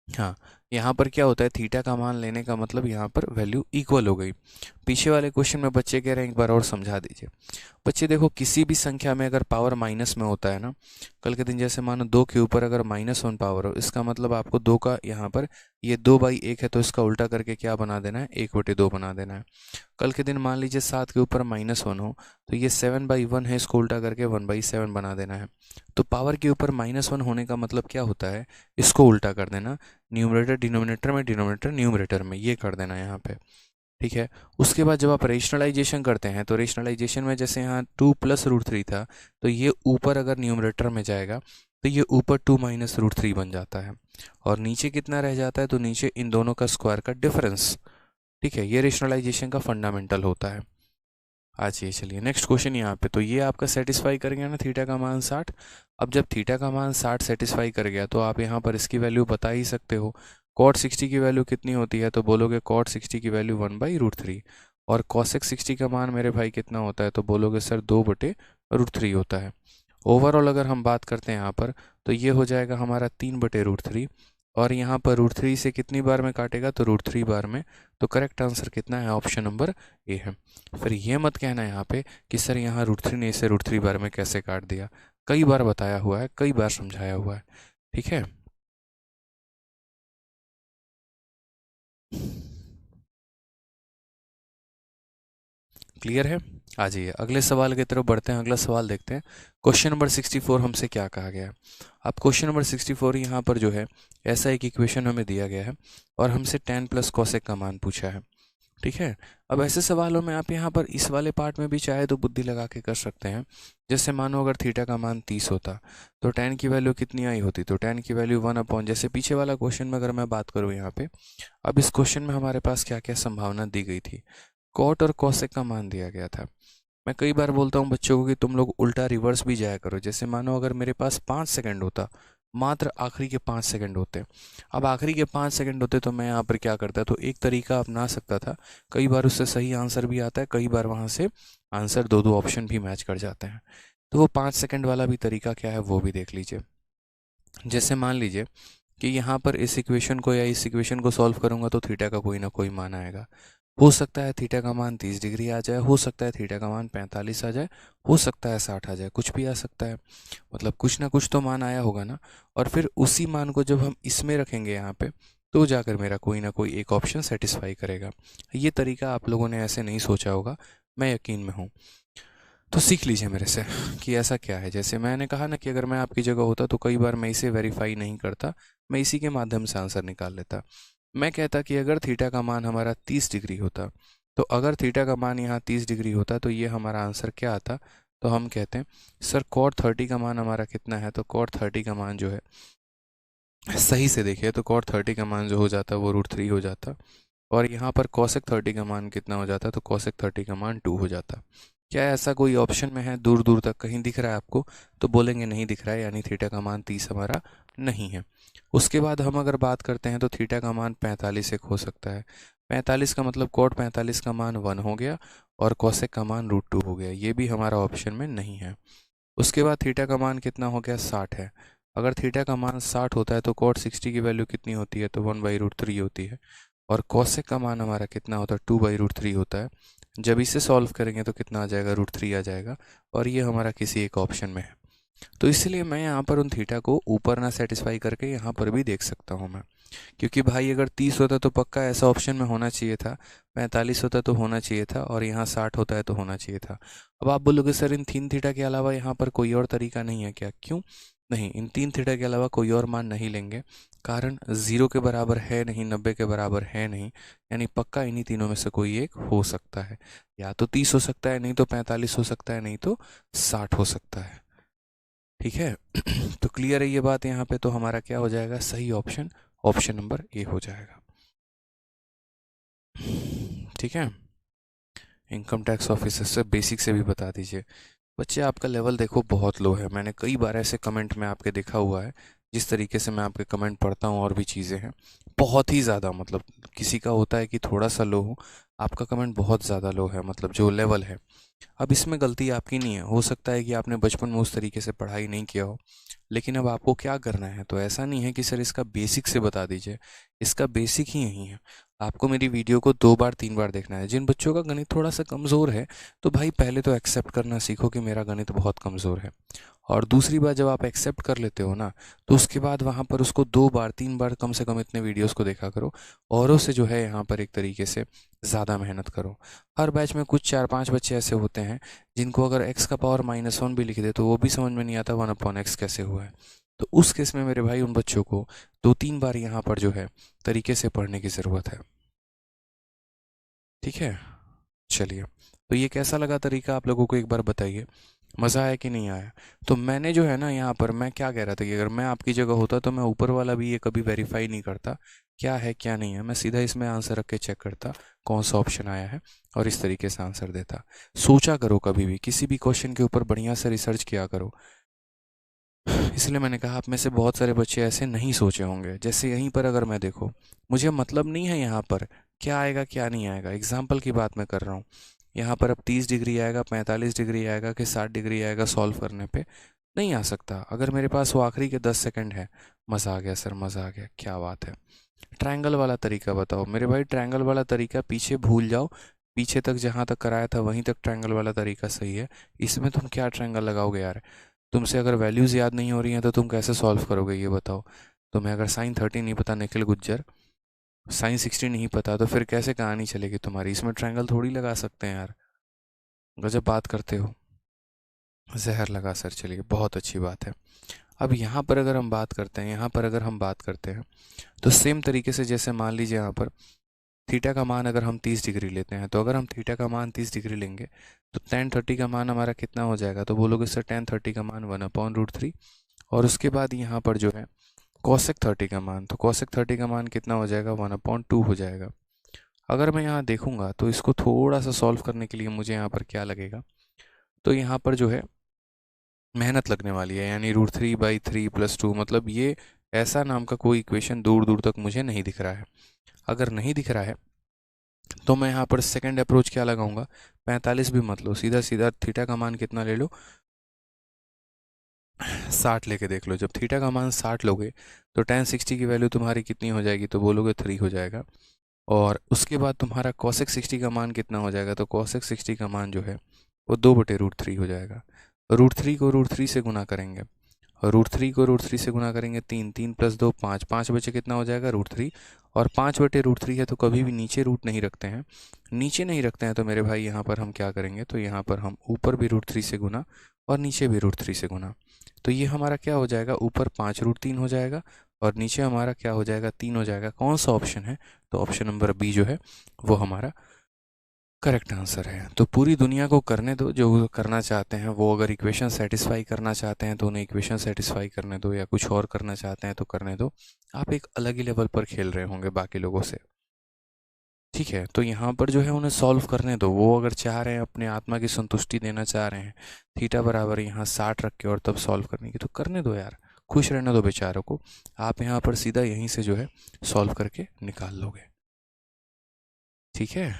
हाँ, यहाँ पर क्या होता है, थीटा का मान लेने का मतलब यहाँ पर वैल्यू इक्वल हो गई। पीछे वाले क्वेश्चन में बच्चे कह रहे हैं एक बार और समझा दीजिए। बच्चे देखो, किसी भी संख्या में अगर पावर माइनस में होता है ना, कल के दिन जैसे मानो 2 के ऊपर अगर -1 पावर हो, इसका मतलब आपको 2 का यहाँ पर ये 2/1 है तो इसका उल्टा करके क्या बना देना है 1/2 बना देना है। कल के दिन मान लीजिए 7 के ऊपर -1 हो तो ये 7/1 है, इसको उल्टा करके 1/7 बना देना है। तो पावर के ऊपर -1 होने का मतलब क्या होता है, इसको उल्टा कर देना, न्यूमरेटर डिनोमिनेटर में, डिनोमिनेटर न्यूमरेटर में, ये कर देना यहाँ पे। ठीक है, उसके बाद जब आप रेशनलाइजेशन करते हैं तो रेशनलाइजेशन में जैसे यहाँ 2 + √3 था, तो ये ऊपर अगर न्यूमरेटर में जाएगा तो ये ऊपर 2 - √3 बन जाता है, और नीचे कितना रह जाता है, तो नीचे इन दोनों का स्क्वायर का डिफरेंस। ठीक है, ये रेशनलाइजेशन का फंडामेंटल होता है। आज ये चलिए नेक्स्ट क्वेश्चन यहाँ पे, तो ये आपका सेटिस्फाई कर गया ना थीटा का मान 60। अब जब थीटा का मान 60 सेटिस्फाई कर गया तो आप यहाँ पर इसकी वैल्यू बता ही सकते हो। cot 60 की वैल्यू कितनी होती है, तो बोलोगे cot 60 की वैल्यू 1/√3, और cosec 60 का मान मेरे भाई कितना होता है, तो बोलोगे सर 2/√3 होता है। ओवरऑल अगर हम बात करते हैं यहाँ पर तो ये हो जाएगा हमारा 3/√3, और यहाँ पर √3 से कितनी बार में काटेगा, तो √3 बार में, तो करेक्ट आंसर कितना है, ऑप्शन नंबर ए है। फिर ये मत कहना यहाँ पे कि सर यहाँ √3 ने इसे √3 बार में कैसे काट दिया, कई बार बताया हुआ है, कई बार समझाया हुआ है। ठीक है, क्लियर है। आ जाइए अगले सवाल की तरफ बढ़ते हैं, अगला सवाल देखते हैं। क्वेश्चन नंबर 64 हमसे क्या कहा गया है। अब क्वेश्चन नंबर 64 यहाँ पर जो है ऐसा एक इक्वेशन हमें दिया गया है और हमसे tan + cosec का मान पूछा है। ठीक है, अब ऐसे सवालों में आप यहाँ पर इस वाले पार्ट में भी चाहे तो बुद्धि लगा के कर सकते हैं। जैसे मानो अगर थीटा का मान 30 होता तो tan की वैल्यू कितनी आई होती, तो tan की वैल्यू 1/, जैसे पीछे वाला क्वेश्चन में अगर मैं बात करूँ यहाँ पे, अब इस क्वेश्चन में हमारे पास क्या क्या संभावना दी गई थी, कॉट और कॉसेक का मान दिया गया था। मैं कई बार बोलता हूँ बच्चों को कि तुम लोग उल्टा रिवर्स भी जाया करो। जैसे मानो अगर मेरे पास 5 सेकंड होता, मात्र आखिरी के 5 सेकंड होते, अब आखिरी के 5 सेकंड होते तो मैं यहाँ पर क्या करता, तो एक तरीका अपना सकता था, कई बार उससे सही आंसर भी आता है, कई बार वहाँ से आंसर 2-2 ऑप्शन भी मैच कर जाते हैं। तो वो 5 सेकंड वाला भी तरीका क्या है वो भी देख लीजिए। जैसे मान लीजिए कि यहाँ पर इस इक्वेशन को या इस इक्वेशन को सॉल्व करूँगा तो थीटा का कोई ना कोई मान आएगा। हो सकता है थीटा का मान 30 डिग्री आ जाए, हो सकता है थीटा का मान 45 आ जाए, हो सकता है 60 आ जाए, कुछ भी आ सकता है। मतलब कुछ ना कुछ तो मान आया होगा ना। और फिर उसी मान को जब हम इसमें रखेंगे यहाँ पे, तो जाकर मेरा कोई ना कोई एक ऑप्शन सेटिस्फाई करेगा। ये तरीका आप लोगों ने ऐसे नहीं सोचा होगा, मैं यकीन में हूँ। तो सीख लीजिए मेरे से कि ऐसा क्या है। जैसे मैंने कहा ना कि अगर मैं आपकी जगह होता तो कई बार मैं इसे वेरीफाई नहीं करता, मैं इसी के माध्यम से आंसर निकाल लेता। मैं कहता कि अगर थीटा का मान हमारा 30 डिग्री होता, तो अगर थीटा का मान यहाँ 30 डिग्री होता तो ये हमारा आंसर क्या आता। तो हम कहते हैं सर कॉट 30 का मान हमारा कितना है, तो कॉट 30 का मान जो है, सही से देखिए तो कॉट 30 का मान जो हो जाता वो √3 हो जाता। और यहाँ पर कॉसेक 30 का मान कितना हो जाता, तो कॉसेक 30 का मान 2 हो जाता। क्या ऐसा कोई ऑप्शन में है दूर दूर तक कहीं दिख रहा है आपको, तो बोलेंगे नहीं दिख रहा है, यानी थीटा का मान 30 हमारा नहीं है। उसके बाद हम अगर बात करते हैं तो थीटा का मान 45 एक हो सकता है। 45 का मतलब कॉट 45 का मान 1 हो गया और कॉसेक का मान √2 हो गया, ये भी हमारा ऑप्शन में नहीं है। उसके बाद थीटा का मान कितना हो गया, 60 है। अगर थीटा का मान 60 होता है तो कॉट 60 की वैल्यू कितनी होती है, तो 1/√3 होती है। और कॉसेक का मान हमारा कितना होता है, 2/√3 होता है। जब इसे सॉल्व करेंगे तो कितना आ जाएगा, √3 आ जाएगा। और ये हमारा किसी एक ऑप्शन में है। तो इसलिए मैं यहाँ पर उन थीटा को ऊपर ना सेटिस्फाई करके यहाँ पर भी देख सकता हूँ मैं। क्योंकि भाई अगर 30 होता तो पक्का ऐसा ऑप्शन में होना चाहिए था, 45 होता तो होना चाहिए था, और यहाँ 60 होता है तो होना चाहिए था। अब आप बोलोगे सर इन 3 थीटा के अलावा यहाँ पर कोई और तरीका नहीं है क्या, क्यों नहीं, इन 3 थीटा के अलावा कोई और मान नहीं लेंगे। कारण 0 के बराबर है नहीं, 90 के बराबर है नहीं, यानी पक्का इन्हीं तीनों में से कोई एक हो सकता है। या तो 30 हो सकता है, नहीं तो 45 हो सकता है, नहीं तो 60 हो सकता है। ठीक है तो क्लियर है ये बात यहाँ पे, तो हमारा क्या हो जाएगा, सही ऑप्शन ऑप्शन नंबर ए हो जाएगा। ठीक है, इनकम टैक्स ऑफिसर से बेसिक से भी बता दीजिए। बच्चे आपका लेवल देखो बहुत लो है, मैंने कई बार ऐसे कमेंट में आपके देखा हुआ है। जिस तरीके से मैं आपके कमेंट पढ़ता हूँ और भी चीज़ें हैं, बहुत ही ज़्यादा, मतलब किसी का होता है कि थोड़ा सा लो हो, आपका कमेंट बहुत ज़्यादा लो है, मतलब जो लेवल है। अब इसमें गलती आपकी नहीं है, हो सकता है कि आपने बचपन में उस तरीके से पढ़ाई नहीं किया हो, लेकिन अब आपको क्या करना है, तो ऐसा नहीं है कि सर इसका बेसिक से बता दीजिए, इसका बेसिक ही यही है। आपको मेरी वीडियो को 2 बार 3 बार देखना है। जिन बच्चों का गणित थोड़ा सा कमज़ोर है, तो भाई पहले तो एक्सेप्ट करना सीखो कि मेरा गणित बहुत कमज़ोर है। और दूसरी बार जब आप एक्सेप्ट कर लेते हो ना, तो उसके बाद वहाँ पर उसको 2 बार 3 बार कम से कम इतने वीडियोस को देखा करो, औरों से जो है यहाँ पर एक तरीके से ज़्यादा मेहनत करो। हर बैच में कुछ 4-5 बच्चे ऐसे होते हैं जिनको अगर x का पावर -1 भी लिख दे तो वो भी समझ में नहीं आता 1/x कैसे हुआ है। तो उस केस में मेरे भाई उन बच्चों को 2-3 बार यहाँ पर जो है तरीके से पढ़ने की ज़रूरत है। ठीक है, चलिए, तो ये कैसा लगा तरीका आप लोगों को एक बार बताइए, मज़ा आया कि नहीं आया। तो मैंने जो है ना यहाँ पर मैं क्या कह रहा था कि अगर मैं आपकी जगह होता तो मैं ऊपर वाला भी ये कभी वेरीफाई नहीं करता क्या है क्या नहीं है, मैं सीधा इसमें आंसर रख के चेक करता कौन सा ऑप्शन आया है और इस तरीके से आंसर देता। सोचा करो कभी भी किसी भी क्वेश्चन के ऊपर बढ़िया से रिसर्च किया करो। इसलिए मैंने कहा आप में से बहुत सारे बच्चे ऐसे नहीं सोचे होंगे। जैसे यहीं पर अगर मैं देखो, मुझे मतलब नहीं है यहाँ पर क्या आएगा क्या नहीं आएगा, एग्जाम्पल की बात मैं कर रहा हूँ। यहाँ पर अब 30 डिग्री आएगा, 45 डिग्री आएगा कि 60 डिग्री आएगा, सॉल्व करने पे नहीं आ सकता। अगर मेरे पास वो आखिरी के 10 सेकंड है, मज़ा आ गया सर, मज़ा आ गया, क्या बात है। ट्रायंगल वाला तरीका बताओ मेरे भाई, ट्रायंगल वाला तरीका पीछे भूल जाओ, पीछे तक जहाँ तक कराया था वहीं तक ट्रायंगल वाला तरीका सही है। इसमें तुम क्या ट्रायंगल लगाओगे यार, तुमसे अगर वैल्यूज़ याद नहीं हो रही हैं तो तुम कैसे सॉल्व करोगे ये बताओ। तुम्हें अगर साइन 30 नहीं पता निखिल गुज्जर, साइन 60 नहीं पता, तो फिर कैसे कहानी चलेगी तुम्हारी। इसमें ट्रायंगल थोड़ी लगा सकते हैं यार, गजब बात करते हो, जहर लगा सर। चलिए बहुत अच्छी बात है। अब यहाँ पर अगर हम बात करते हैं, यहाँ पर अगर हम बात करते हैं तो सेम तरीके से जैसे मान लीजिए यहाँ पर थीटा का मान अगर हम 30 डिग्री लेते हैं, तो अगर हम थीटा का मान 30 डिग्री लेंगे तो tan 30 का मान हमारा कितना हो जाएगा, तो बोलोगे सर tan 30 का मान 1/√3। और उसके बाद यहाँ पर जो है cosec 30 का मान, तो cosec 30 का मान कितना हो जाएगा, 1/2 हो जाएगा। अगर मैं यहाँ देखूंगा तो इसको थोड़ा सा सॉल्व करने के लिए मुझे यहाँ पर क्या लगेगा, तो यहाँ पर जो है मेहनत लगने वाली है, यानी √3/3 + 2, मतलब ये ऐसा नाम का कोई इक्वेशन दूर दूर तक मुझे नहीं दिख रहा है। अगर नहीं दिख रहा है तो मैं यहाँ पर सेकंड अप्रोच क्या लगाऊंगा, 45 भी मत लो, सीधा सीधा थीटा का मान कितना ले लो, 60 लेके देख लो। जब थीटा का मान 60 लोगे तो tan 60 की वैल्यू तुम्हारी कितनी हो जाएगी, तो बोलोगे 3 हो जाएगा। और उसके बाद तुम्हारा cosec 60 का मान कितना हो जाएगा, तो cosec 60 का मान जो है वो 2/√3 हो जाएगा। √3 को √3 से गुना करेंगे, और √3 को √3 से गुना करेंगे 3, 3 + 2 5, 5 बचे कितना हो जाएगा √3। और 5/√3 है तो कभी भी नीचे रूट नहीं रखते हैं, नीचे नहीं रखते हैं तो मेरे भाई यहाँ पर हम क्या करेंगे, तो यहाँ पर हम ऊपर भी √3 से गुना और नीचे भी √3 से गुना। तो ये हमारा क्या हो जाएगा, ऊपर 5√3 हो जाएगा और नीचे हमारा क्या हो जाएगा, 3 हो जाएगा। कौन सा ऑप्शन है, तो ऑप्शन नंबर बी जो है वो हमारा करेक्ट आंसर है। तो पूरी दुनिया को करने दो जो वो करना चाहते हैं। वो अगर इक्वेशन सेटिस्फाई करना चाहते हैं तो उन्हें इक्वेशन सेटिस्फाई करने दो, या कुछ और करना चाहते हैं तो करने दो। आप एक अलग ही लेवल पर खेल रहे होंगे बाकी लोगों से, ठीक है। तो यहाँ पर जो है उन्हें सॉल्व करने दो। वो अगर चाह रहे हैं, अपने आत्मा की संतुष्टि देना चाह रहे हैं, थीटा बराबर यहाँ 60 रख के और तब सॉल्व करने की, तो करने दो यार, खुश रहने दो बेचारों को। आप यहाँ पर सीधा यहीं से जो है सॉल्व करके निकाल लोगे, ठीक है।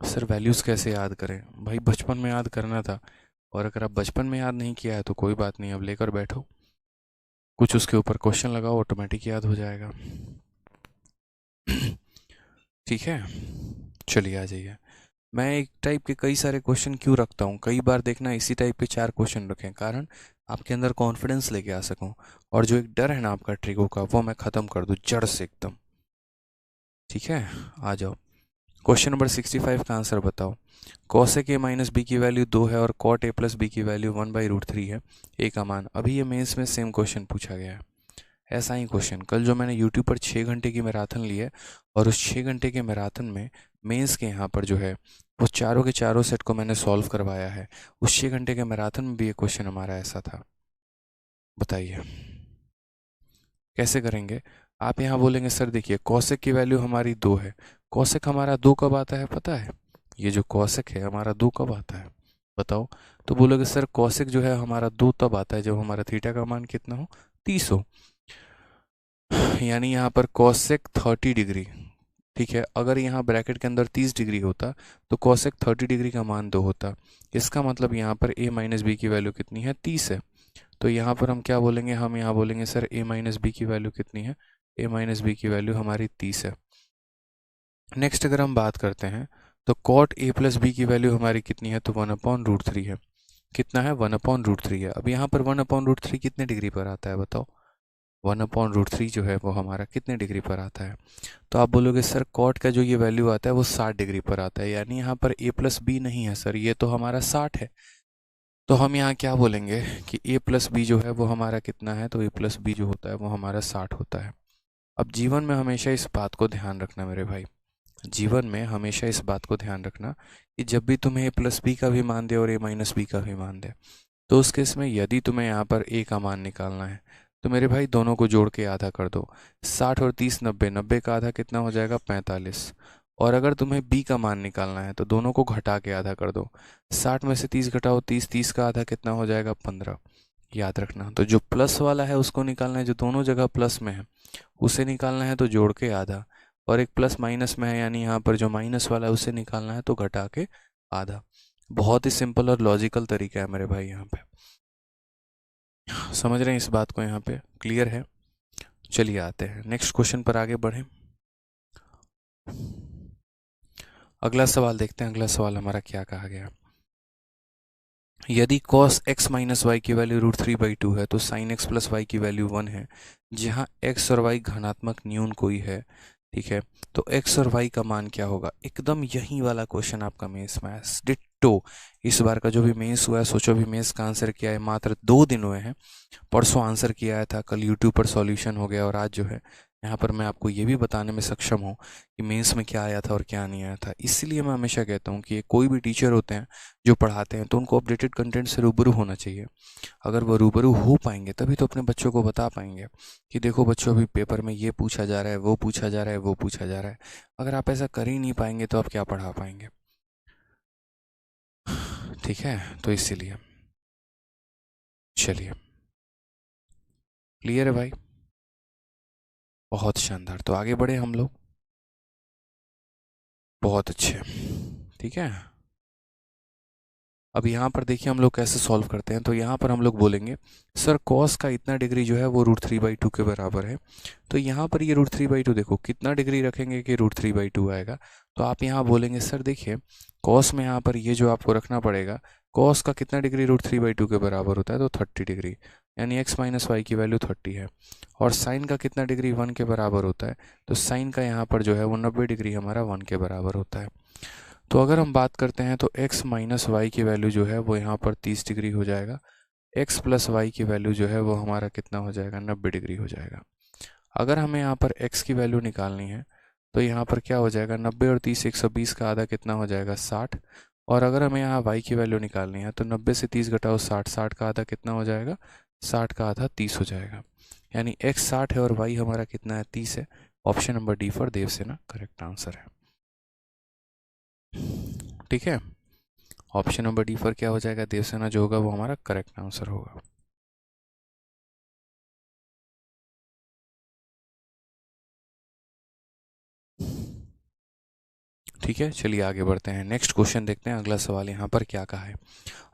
सर वैल्यूज़ कैसे याद करें, भाई बचपन में याद करना था। और अगर आप बचपन में याद नहीं किया है तो कोई बात नहीं, अब लेकर बैठो, कुछ उसके ऊपर क्वेश्चन लगाओ, ऑटोमेटिक याद हो जाएगा। ठीक है, चलिए आ जाइए। मैं एक टाइप के कई सारे क्वेश्चन क्यों रखता हूँ, कई बार देखना इसी टाइप के 4 क्वेश्चन रखें, कारण आपके अंदर कॉन्फिडेंस लेके आ सकूं, और जो एक डर है ना आपका ट्रिको का, वो मैं ख़त्म कर दूँ जड़ से एकदम। ठीक है, आ जाओ। क्वेश्चन नंबर 65 का आंसर बताओ। cosec a माइनस बी की वैल्यू 2 है और cot a प्लस बी की वैल्यू 1/√3 है, ए का मान। अभी ये मेंस में सेम क्वेश्चन पूछा गया है, ऐसा ही क्वेश्चन कल जो मैंने यूट्यूब पर 6 घंटे की मैराथन ली है, और उस 6 घंटे के मैराथन में मेंस के यहाँ पर जो है वो चारों के चारों सेट को मैंने सॉल्व करवाया है। उस 6 घंटे के मैराथन में भी ये क्वेश्चन हमारा ऐसा था। बताइए कैसे करेंगे। आप यहाँ बोलेंगे सर देखिए कौशिक की वैल्यू हमारी 2 है, कौशिक हमारा 2 कब आता है पता है, ये जो कौशिक है हमारा 2 कब आता है बताओ। तो बोलोगे सर कौशिक जो है हमारा 2 तब आता है जब हमारा थीटा का मान कितना हो, 30 हो। यानी यहाँ पर कौशिक 30 डिग्री, ठीक है। अगर यहाँ ब्रैकेट के अंदर 30 डिग्री होता तो कौशिक 30 डिग्री का मान 2 होता। इसका मतलब यहाँ पर a माइनस बी की वैल्यू कितनी है, 30 है। तो यहाँ पर हम क्या बोलेंगे, हम यहाँ बोलेंगे सर a माइनस बी की वैल्यू कितनी है, a माइनस बी की वैल्यू हमारी 30 है। नेक्स्ट अगर हम बात करते हैं तो cot a प्लस बी की वैल्यू हमारी कितनी है, तो 1/√3 है। कितना है, 1/√3 है। अब यहाँ पर 1/√3 कितने डिग्री पर आता है बताओ, 1/√3 जो है वो हमारा कितने डिग्री पर आता है। तो आप बोलोगे सर कॉट का जो ये वैल्यू आता है वो 60 डिग्री पर आता है, यानी यहाँ पर a प्लस बी नहीं है सर, ये तो हमारा 60 है। तो हम यहाँ क्या बोलेंगे कि a प्लस बी जो है वो हमारा कितना है, तो a प्लस बी जो होता है वो हमारा 60 होता है। अब जीवन में हमेशा इस बात को ध्यान रखना मेरे भाई, जीवन में हमेशा इस बात को ध्यान रखना कि जब भी तुम्हें a प्लस बी का भी मान दे और a माइनस बी का भी मान दे, तो उस केस में यदि तुम्हें यहाँ पर a का मान निकालना है तो मेरे भाई दोनों को जोड़ के आधा कर दो। 60 और 30 90, 90 का आधा कितना हो जाएगा, 45। और अगर तुम्हें b का मान निकालना है तो दोनों को घटा के आधा कर दो। 60 में से 30 घटाओ 30, 30 का आधा कितना हो जाएगा, 15। याद रखना, तो जो प्लस वाला है उसको निकालना है, जो दोनों जगह प्लस में है उसे निकालना है तो जोड़ के आधा, और एक प्लस माइनस में है यानी यहाँ पर जो माइनस वाला है उसे निकालना है तो घटा के आधा। बहुत ही सिंपल और लॉजिकल तरीका है मेरे भाई, यहाँ पे समझ रहे हैं इस बात को, यहाँ पे क्लियर है। चलिए आते हैं नेक्स्ट क्वेश्चन पर आगे बढ़ें। अगला सवाल देखते हैं, अगला सवाल हमारा क्या कहा गया। यदि cos x माइनस वाई की वैल्यू √3/2 है तो sin x प्लस वाई की वैल्यू 1 है, जहाँ x और y घनात्मक न्यून कोई है, ठीक है। तो x और y का मान क्या होगा, एकदम यही वाला क्वेश्चन आपका मेंस में है डिट्टो। इस बार का जो भी मेंस हुआ है, सोचो भी मेंस का आंसर किया है, मात्र 2 दिन हुए हैं। परसों आंसर किया था, कल यूट्यूब पर सॉल्यूशन हो गया, और आज जो है यहाँ पर मैं आपको ये भी बताने में सक्षम हूँ कि मेंस में क्या आया था और क्या नहीं आया था। इसलिए मैं हमेशा कहता हूँ कि कोई भी टीचर होते हैं जो पढ़ाते हैं तो उनको अपडेटेड कंटेंट से रूबरू होना चाहिए। अगर वो रूबरू हो पाएंगे तभी तो अपने बच्चों को बता पाएंगे कि देखो बच्चों अभी पेपर में ये पूछा जा रहा है, वो पूछा जा रहा है, वो पूछा जा रहा है। अगर आप ऐसा कर ही नहीं पाएंगे तो आप क्या पढ़ा पाएंगे, ठीक है। तो इसीलिए चलिए, क्लियर है भाई, बहुत शानदार। तो आगे बढ़े हम लोग, बहुत अच्छे, ठीक है। अब यहाँ पर देखिए हम लोग कैसे सॉल्व करते हैं। तो यहाँ पर हम लोग बोलेंगे सर कॉस का इतना डिग्री जो है वो √3/2 के बराबर है। तो यहाँ पर ये √3/2 देखो कितना डिग्री रखेंगे कि √3/2 आएगा। तो आप यहाँ बोलेंगे सर देखिए कॉस में यहाँ पर ये जो आपको रखना पड़ेगा, कॉस का कितना डिग्री √3/2 के बराबर होता है, तो 30 डिग्री, यानी x माइनस वाई की वैल्यू 30 है। और साइन का कितना डिग्री 1 के बराबर होता है, तो साइन का यहाँ पर जो है वो 90 डिग्री हमारा 1 के बराबर होता है। तो अगर हम बात करते हैं तो x माइनस वाई की वैल्यू जो है वो यहाँ पर 30 डिग्री हो जाएगा, x प्लस वाई की वैल्यू जो है वो हमारा कितना हो जाएगा, 90 डिग्री हो जाएगा। अगर हमें यहाँ पर x की वैल्यू निकालनी है तो यहाँ पर क्या हो जाएगा, 90 और 30 120 का आधा कितना हो जाएगा, 60। और अगर हमें यहाँ y की वैल्यू निकालनी है तो 90 से 30 घटाओ 60, 60 का आधा कितना हो जाएगा, 60 का आधा 30 हो जाएगा। यानी x 60 है और y हमारा कितना है, 30 है। Option number D for Devasena correct answer है। ठीक है, ऑप्शन नंबर डी फॉर क्या हो जाएगा, देवसेना जो होगा वो हमारा करेक्ट आंसर होगा। ठीक है, चलिए आगे बढ़ते हैं। नेक्स्ट क्वेश्चन देखते हैं, अगला सवाल यहाँ पर क्या कहा है।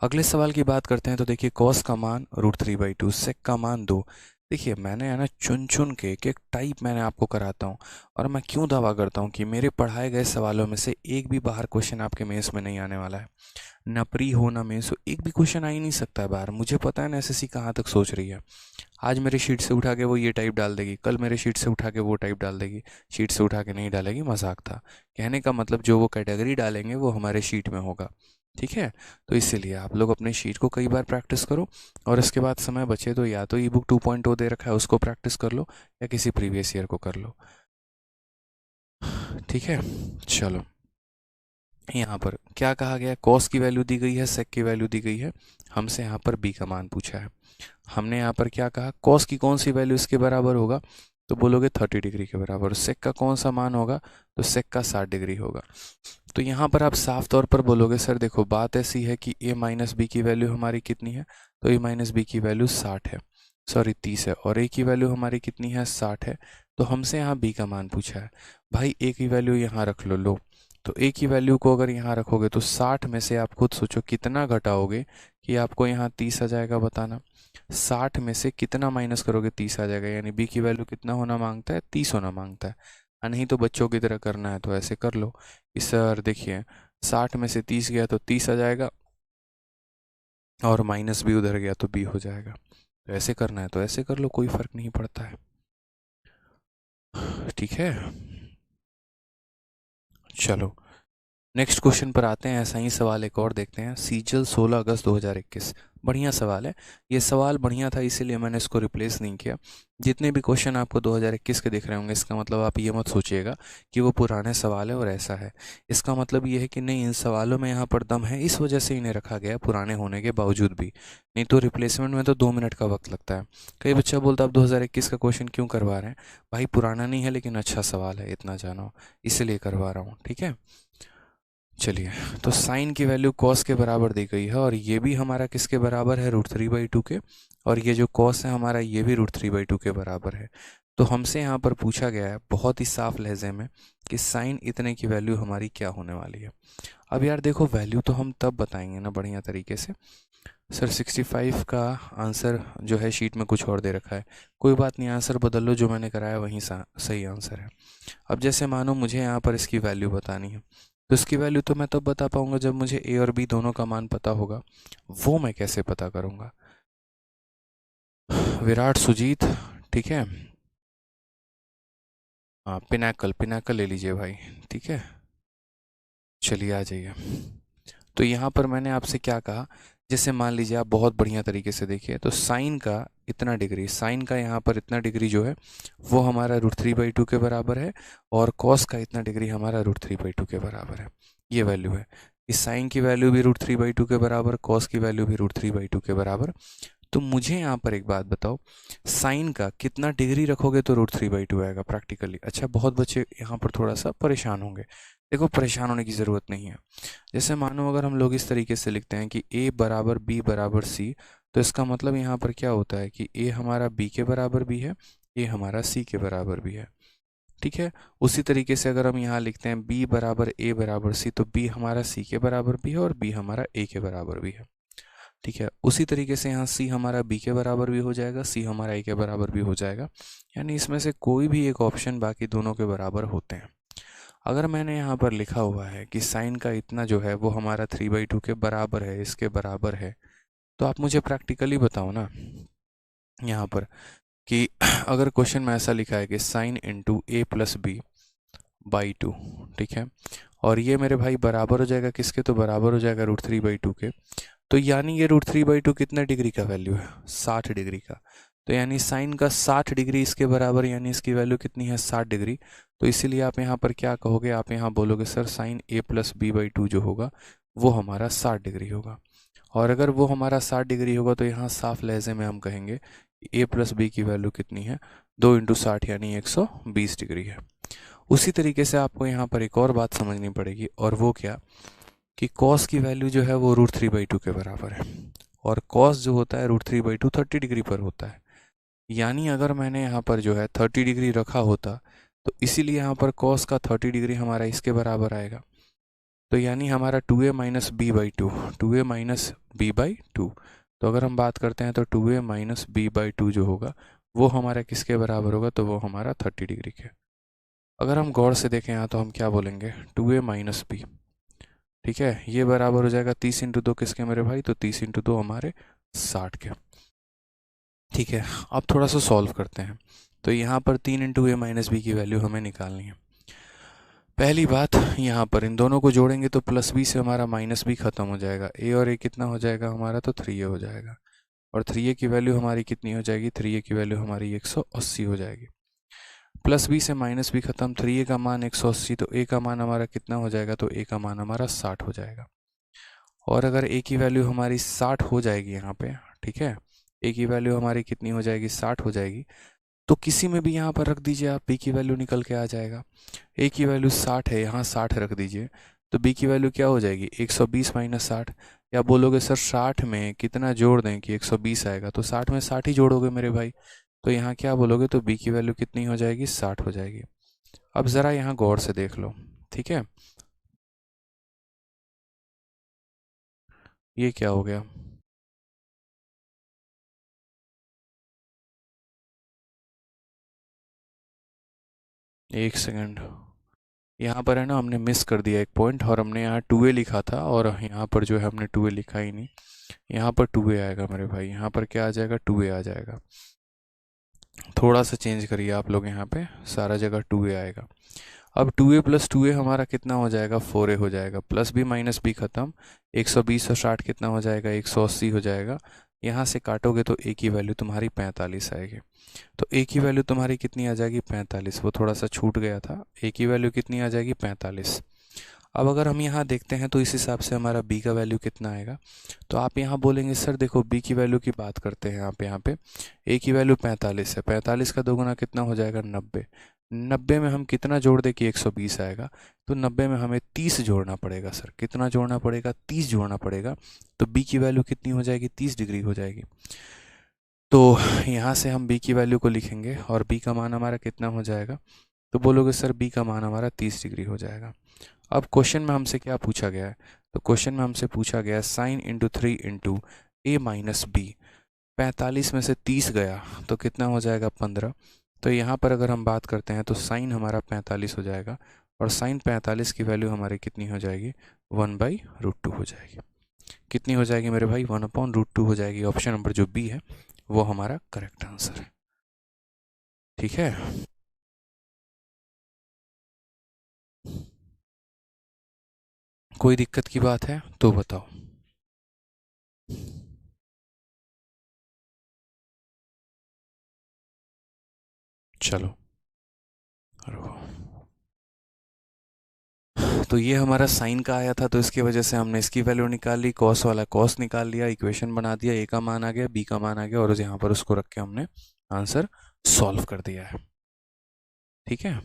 अगले सवाल की बात करते हैं तो देखिए कॉस का मान √3/2, सेक का मान 2। देखिए मैंने है ना चुन चुन के एक टाइप मैंने आपको कराता हूँ, और मैं क्यों दावा करता हूँ कि मेरे पढ़ाए गए सवालों में से एक भी बाहर क्वेश्चन आपके मेंस में नहीं आने वाला है। ना प्री हो ना मेंस हो, एक भी क्वेश्चन आ ही नहीं सकता है बाहर। मुझे पता है ना एसएससी कहाँ तक सोच रही है। आज मेरे शीट से उठा के वो ये टाइप डाल देगी, कल मेरे शीट से उठा के वो टाइप डाल देगी, शीट से उठा के नहीं डालेगी, मजाक था। कहने का मतलब जो वो कैटेगरी डालेंगे वो हमारे शीट में होगा। ठीक है, तो इसीलिए आप लोग अपने शीट को कई बार प्रैक्टिस करो, और इसके बाद समय बचे तो या तो ई बुक 2.0 दे रखा है उसको प्रैक्टिस कर लो, या किसी प्रीवियस ईयर को कर लो। ठीक है, चलो यहाँ पर क्या कहा गया, कॉस की वैल्यू दी गई है, सेक की वैल्यू दी गई है, हमसे यहाँ पर बी का मान पूछा है। हमने यहाँ पर क्या कहा, कॉस की कौन सी वैल्यू इसके बराबर होगा, तो बोलोगे 30 डिग्री के बराबर। सेक का कौन सा मान होगा, तो सेक का 60 डिग्री होगा। तो यहाँ पर आप साफ तौर पर बोलोगे सर देखो बात ऐसी है कि a माइनस बी की वैल्यू हमारी कितनी है, तो a माइनस बी की वैल्यू 60 है, सॉरी 30 है, और a की वैल्यू हमारी कितनी है, 60 है। तो हमसे यहाँ b का मान पूछा है। भाई a की वैल्यू यहाँ रख लो। तो a की वैल्यू को अगर यहाँ रखोगे तो 60 में से आप खुद सोचो कितना घटाओगे कि आपको यहाँ 30 आ जाएगा, बताना। 60 में से कितना माइनस करोगे, 30 आ जाएगा। यानी b की वैल्यू कितना होना मांगता है, 30 होना मांगता है। नहीं तो बच्चों की तरह करना है तो ऐसे कर लो कि सर देखिए 60 में से 30 गया तो 30 आ जाएगा, और माइनस भी उधर गया तो b हो जाएगा। तो ऐसे करना है तो ऐसे कर लो, कोई फर्क नहीं पड़ता है। ठीक है, चलो नेक्स्ट क्वेश्चन पर आते हैं। ऐसा ही सवाल एक और देखते हैं। सीजल 16 अगस्त 2021, बढ़िया सवाल है। ये सवाल बढ़िया था इसीलिए मैंने इसको रिप्लेस नहीं किया। जितने भी क्वेश्चन आपको 2021 के दिख रहे होंगे, इसका मतलब आप ये मत सोचिएगा कि वो पुराने सवाल है और ऐसा है। इसका मतलब ये है कि नहीं, इन सवालों में यहाँ पर दम है, इस वजह से इन्हें रखा गया पुराने होने के बावजूद भी। नहीं तो रिप्लेसमेंट में तो 2 मिनट का वक्त लगता है। कई बच्चा बोलता है आप 2021 का क्वेश्चन क्यों करवा रहे हैं। भाई पुराना नहीं है लेकिन अच्छा सवाल है, इतना जानो, इसलिए करवा रहा हूँ। ठीक है, चलिए तो साइन की वैल्यू कॉस के बराबर दी गई है, और ये भी हमारा किसके बराबर है, √3/2 के। और ये जो कॉस है हमारा ये भी √3/2 के बराबर है। तो हमसे यहाँ पर पूछा गया है बहुत ही साफ लहजे में कि साइन इतने की वैल्यू हमारी क्या होने वाली है। अब यार देखो वैल्यू तो हम तब बताएंगे ना बढ़िया तरीके से। सर 65 का आंसर जो है शीट में कुछ और दे रखा है, कोई बात नहीं, आंसर बदल लो, जो मैंने कराया वहीं सही आंसर है। अब जैसे मानो मुझे यहाँ पर इसकी वैल्यू बतानी है, तो इसकी वैल्यू तो मैं तब बता पाऊंगा जब मुझे ए और बी दोनों का मान पता होगा। वो मैं कैसे पता करूंगा, विराट सुजीत, ठीक है, हाँ पिनाकल, पिनाकल ले लीजिए भाई। ठीक है, चलिए आ जाइए। तो यहाँ पर मैंने आपसे क्या कहा, जैसे मान लीजिए आप बहुत बढ़िया तरीके से देखिए, तो साइन का इतना डिग्री, साइन का यहाँ पर इतना डिग्री जो है वो हमारा √3/2 के बराबर है, और कॉस का इतना डिग्री हमारा √3/2 के बराबर है। ये वैल्यू है, इस साइन की वैल्यू भी √3/2 के बराबर, कॉस की वैल्यू भी √3/2 के बराबर। तो मुझे यहाँ पर एक बात बताओ, साइन का कितना डिग्री रखोगे तो √3/2 आएगा प्रैक्टिकली। अच्छा बहुत बच्चे यहाँ पर थोड़ा सा परेशान होंगे। देखो परेशान होने की ज़रूरत नहीं है। जैसे मानो अगर हम लोग इस तरीके से लिखते हैं कि a बराबर b बराबर c, तो इसका मतलब यहाँ पर क्या होता है कि a हमारा b के बराबर भी है, a हमारा c के बराबर भी है। ठीक है। उसी तरीके से अगर हम यहाँ लिखते हैं b बराबर a बराबर c, तो b हमारा c के बराबर भी है और b हमारा a के बराबर भी है। ठीक है। उसी तरीके से यहाँ c हमारा b के बराबर भी हो जाएगा, c हमारा a के बराबर भी हो जाएगा, यानी इसमें से कोई भी एक ऑप्शन बाकी दोनों के बराबर होते हैं। अगर मैंने यहाँ पर लिखा हुआ है कि साइन का इतना जो है वो हमारा 3/2 के बराबर है, इसके बराबर है, तो आप मुझे प्रैक्टिकली बताओ ना यहाँ पर कि अगर क्वेश्चन में ऐसा लिखा है कि sine into a plus B by 2, ठीक है, और ये मेरे भाई बराबर हो जाएगा किसके, तो बराबर हो जाएगा √3/2 के, तो यानी ये √3/2 कितना डिग्री का वैल्यू है, 60 डिग्री का, तो यानी साइन का 60 डिग्री इसके बराबर, यानी इसकी वैल्यू कितनी है, 60 डिग्री। तो इसीलिए आप यहाँ पर क्या कहोगे, आप यहाँ बोलोगे sir sine a plus B by 2 जो होगा वो हमारा 60 डिग्री होगा। और अगर वो हमारा 60 डिग्री होगा तो यहाँ साफ लहजे में हम कहेंगे a प्लस बी की वैल्यू कितनी है, 2 × 60 यानी 120 डिग्री है। उसी तरीके से आपको यहाँ पर एक और बात समझनी पड़ेगी, और वो क्या कि cos की वैल्यू जो है वो √3/2 के बराबर है, और cos जो होता है √3/2 30 डिग्री पर होता है। यानी अगर मैंने यहाँ पर जो है 30 डिग्री रखा होता, तो इसीलिए यहाँ पर cos का 30 डिग्री हमारा इसके बराबर आएगा, तो यानी हमारा 2a minus B by 2, 2a minus B by 2, तो अगर हम बात करते हैं तो 2a माइनस बी बाई 2 जो होगा वो हमारा किसके बराबर होगा, तो वो हमारा 30 डिग्री के। अगर हम गौर से देखें यहाँ तो हम क्या बोलेंगे, 2a माइनस बी, ठीक है, ये बराबर हो जाएगा 30 × 2 किसके मेरे भाई, तो 30 × 2 हमारे 60 के। ठीक है, अब थोड़ा सा सॉल्व करते हैं। तो यहाँ पर 3 × a माइनस बी की वैल्यू हमें निकालनी है। पहली बात, यहाँ पर इन दोनों को जोड़ेंगे तो प्लस बी से हमारा माइनस बी खत्म हो जाएगा, a और a कितना हो जाएगा हमारा, तो 3a हो जाएगा, और 3a की वैल्यू हमारी कितनी हो जाएगी, 3a की वैल्यू हमारी 180 हो जाएगी। प्लस बी से माइनस बी खत्म, 3a का मान 180, तो a का मान हमारा कितना हो जाएगा, तो a का मान हमारा 60 हो जाएगा। और अगर a की वैल्यू हमारी 60 हो जाएगी यहाँ पे, ठीक है, a की वैल्यू हमारी कितनी हो जाएगी, 60 हो जाएगी, तो किसी में भी यहाँ पर रख दीजिए आप, b की वैल्यू निकल के आ जाएगा। a की वैल्यू 60 है, यहाँ 60 रख दीजिए, तो b की वैल्यू क्या हो जाएगी, 120 माइनस 60। या बोलोगे सर 60 में कितना जोड़ दें कि 120 आएगा, तो 60 में 60 ही जोड़ोगे मेरे भाई, तो यहाँ क्या बोलोगे, तो b की वैल्यू कितनी हो जाएगी, 60 हो जाएगी। अब ज़रा यहाँ गौर से देख लो, ठीक है, ये क्या हो गया, एक सेकंड, यहाँ पर है ना हमने मिस कर दिया एक पॉइंट, और हमने यहाँ 2a लिखा था और यहाँ पर जो है हमने 2a लिखा ही नहीं, यहाँ पर 2a आएगा मेरे भाई, यहाँ पर क्या आ जाएगा, 2a आ जाएगा। थोड़ा सा चेंज करिए आप लोग, यहाँ पे सारा जगह 2a आएगा। अब 2a प्लस 2a हमारा कितना हो जाएगा, 4a हो जाएगा, प्लस b माइनस b खत्म, 120 और 60 कितना हो जाएगा, 180 हो जाएगा। यहाँ से काटोगे तो a की वैल्यू तुम्हारी 45 आएगी, तो a की वैल्यू तुम्हारी कितनी आ जाएगी, 45, वो थोड़ा सा छूट गया था, a की वैल्यू कितनी आ जाएगी, 45। अब अगर हम यहाँ देखते हैं तो इस हिसाब से हमारा b का वैल्यू कितना आएगा, तो आप यहाँ बोलेंगे सर देखो b की वैल्यू की बात करते हैं आप यहाँ पे, a की वैल्यू 45 है, 45 का दोगुना कितना हो जाएगा, 90, 90 में हम कितना जोड़ दें कि 120 आएगा, तो 90 में हमें 30 जोड़ना पड़ेगा सर, कितना जोड़ना पड़ेगा, 30 जोड़ना पड़ेगा, तो b की वैल्यू कितनी हो जाएगी, 30 डिग्री हो जाएगी। तो यहाँ से हम b की वैल्यू को लिखेंगे और b का मान हमारा कितना हो जाएगा, तो बोलोगे सर b का मान हमारा 30 डिग्री हो जाएगा। अब क्वेश्चन में हमसे क्या पूछा गया है, तो क्वेश्चन में हमसे पूछा गया है sine into 3 into a minus B, 45 में से 30 गया तो कितना हो जाएगा, 15। तो यहाँ पर अगर हम बात करते हैं तो साइन हमारा 45 हो जाएगा, और साइन 45 की वैल्यू हमारी कितनी हो जाएगी, 1/√2 हो जाएगी। कितनी हो जाएगी मेरे भाई, 1/√2 हो जाएगी। ऑप्शन नंबर जो बी है वो हमारा करेक्ट आंसर है। ठीक है, कोई दिक्कत की बात है तो बताओ। चलो, रुको। तो ये हमारा साइन का आया था, तो इसकी वजह से हमने इसकी वैल्यू निकाल ली, कॉस वाला कॉस निकाल लिया, इक्वेशन बना दिया, ए का मान आ गया, बी का मान आ गया, और यहाँ पर उसको रख के हमने आंसर सॉल्व कर दिया है। ठीक है,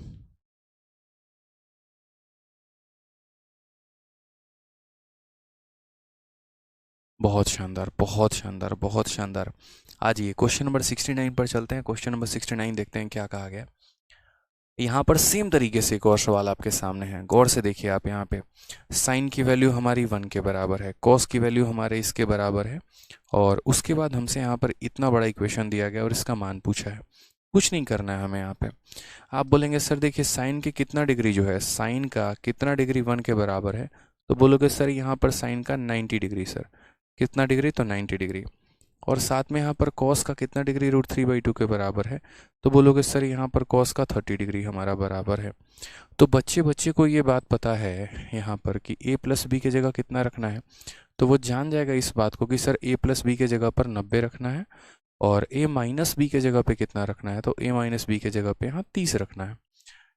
बहुत शानदार, बहुत शानदार, बहुत शानदार। आज ये क्वेश्चन नंबर 69 पर चलते हैं। क्वेश्चन नंबर 69 देखते हैं क्या कहा गया। यहाँ पर सेम तरीके से एक और सवाल आपके सामने है, गौर से देखिए आप। यहाँ पे साइन की वैल्यू हमारी 1 के बराबर है, कॉस की वैल्यू हमारे इसके बराबर है, और उसके बाद हमसे यहाँ पर इतना बड़ा इक्वेशन दिया गया और इसका मान पूछा है। कुछ नहीं करना है हमें यहाँ पे। आप बोलेंगे सर देखिए साइन के कितना डिग्री जो है, साइन का कितना डिग्री 1 के बराबर है, तो बोलोगे सर यहाँ पर साइन का 90 डिग्री। सर कितना डिग्री, तो 90 डिग्री। और साथ में यहाँ पर कॉस का कितना डिग्री, √3/2 के बराबर है, तो बोलोगे सर यहाँ पर कॉस का 30 डिग्री हमारा बराबर है। तो बच्चे बच्चे को ये बात पता है यहाँ पर कि a प्लस बी की जगह कितना रखना है, तो वो जान जाएगा इस बात को कि सर a प्लस बी की जगह पर 90 रखना है, और a माइनस बी की जगह पे कितना रखना है, तो a माइनस बी की जगह पे यहाँ 30 रखना है।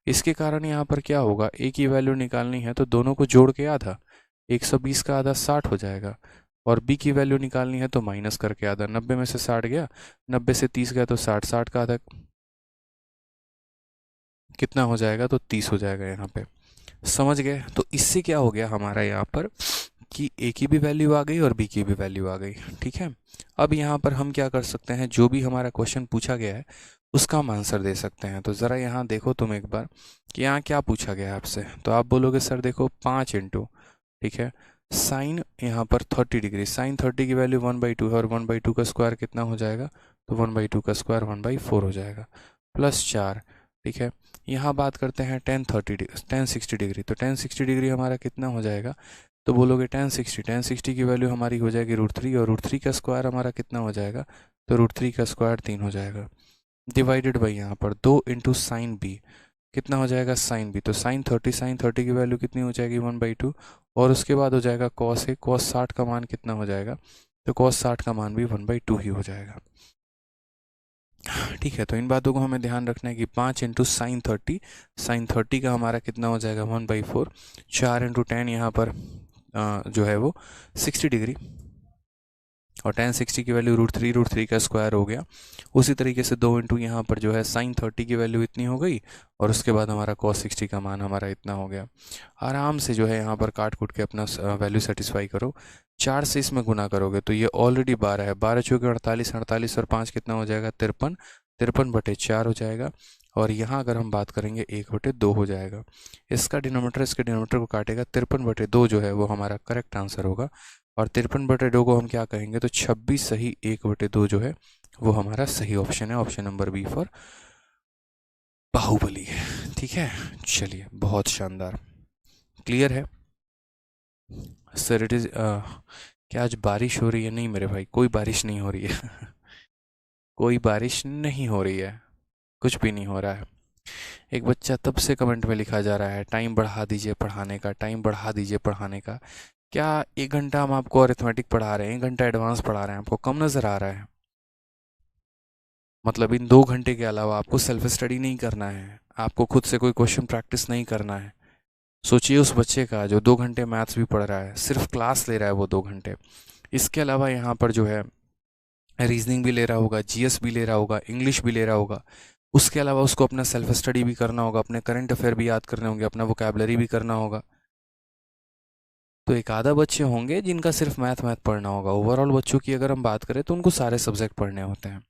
इसके कारण यहाँ पर क्या होगा, a की वैल्यू निकालनी है तो दोनों को जोड़ के आधा, 120 का आधा 60 हो जाएगा, और b की वैल्यू निकालनी है तो माइनस करके आधा, 90 में से 60 गया, 90 से 30 गया तो 60, 60 का आधा कितना हो जाएगा, तो 30 हो जाएगा। यहाँ पे समझ गए। तो इससे क्या हो गया हमारा यहाँ पर कि a की भी वैल्यू आ गई और b की भी वैल्यू आ गई। ठीक है, अब यहाँ पर हम क्या कर सकते हैं, जो भी हमारा क्वेश्चन पूछा गया है उसका हम आंसर दे सकते हैं। तो ज़रा यहाँ देखो तुम एक बार कि यहाँ क्या पूछा गया है आपसे, तो आप बोलोगे सर देखो 5 इंटू, ठीक है, साइन यहाँ पर 30 डिग्री, साइन 30 की वैल्यू 1/2 है, और 1/2 का स्क्वायर कितना हो जाएगा, तो 1/2 का स्क्वायर 1/4 हो जाएगा, प्लस 4। ठीक है, यहाँ बात करते हैं tan 60 डिग्री, तो tan 60 डिग्री हमारा कितना हो जाएगा, तो बोलोगे tan 60 की वैल्यू हमारी हो जाएगी √3, और √3 का स्क्वायर हमारा कितना हो जाएगा, तो √3 का स्क्वायर 3 हो जाएगा, डिवाइडेड बाई यहाँ पर 2 इंटू साइन बी, कितना हो जाएगा साइन बी, तो साइन 30 की वैल्यू कितनी हो जाएगी 1/2, और उसके बाद हो जाएगा कॉस ए, कॉस 60 का मान कितना हो जाएगा, तो कॉस 60 का मान भी 1/2 ही हो जाएगा। ठीक है, तो इन बातों को हमें ध्यान रखना है कि 5 इंटू साइन 30 का हमारा कितना हो जाएगा 1/4, 4 इंटू टेन यहाँ पर जो है वो 60 डिग्री, और tan 60 की वैल्यू √3 का स्क्वायर हो गया। उसी तरीके से 2 इंटू यहाँ पर जो है साइन 30 की वैल्यू इतनी हो गई, और उसके बाद हमारा cos 60 का मान हमारा इतना हो गया। आराम से जो है यहाँ पर काट कूट के अपना वैल्यू सेटिस्फाई करो। 4 से इसमें गुना करोगे तो ये ऑलरेडी 12 है, 12 चौके 48, 48 और 5 कितना हो जाएगा 53, 53/4 हो जाएगा। और यहाँ अगर हम बात करेंगे 1/2 हो जाएगा। इसका डिनोमीटर इसके डिनोमीटर को काटेगा, 53/2 जो है वो हमारा करेक्ट आंसर होगा। और 53/2 को हम क्या कहेंगे, तो 26 सही 1/2 जो है वो हमारा सही ऑप्शन है, option number B for Baahubali है। ठीक है, चलिए बहुत शानदार, क्लियर है सर। इट इज क्या आज बारिश हो रही है? नहीं मेरे भाई, कोई बारिश नहीं हो रही है कोई बारिश नहीं हो रही है, कुछ भी नहीं हो रहा है। एक बच्चा तब से कमेंट में लिखा जा रहा है टाइम बढ़ा दीजिए पढ़ाने का, टाइम बढ़ा दीजिए पढ़ाने का। क्या 1 घंटा हम आपको अरिथमेटिक पढ़ा रहे हैं, 1 घंटा एडवांस पढ़ा रहे हैं, आपको कम नज़र आ रहा है? मतलब इन 2 घंटे के अलावा आपको सेल्फ स्टडी नहीं करना है, आपको खुद से कोई क्वेश्चन प्रैक्टिस नहीं करना है। सोचिए उस बच्चे का जो 2 घंटे मैथ्स भी पढ़ रहा है, सिर्फ क्लास ले रहा है वो 2 घंटे, इसके अलावा यहाँ पर जो है रीजनिंग भी ले रहा होगा, जीएस भी ले रहा होगा, इंग्लिश भी ले रहा होगा, उसके अलावा उसको अपना सेल्फ स्टडी भी करना होगा, अपने करंट अफेयर भी याद करने होंगे, अपना वोकैबलरी भी करना होगा। तो एक आधा बच्चे होंगे जिनका सिर्फ मैथ मैथ पढ़ना होगा। ओवरऑल बच्चों की अगर हम बात करें तो उनको सारे सब्जेक्ट पढ़ने होते हैं।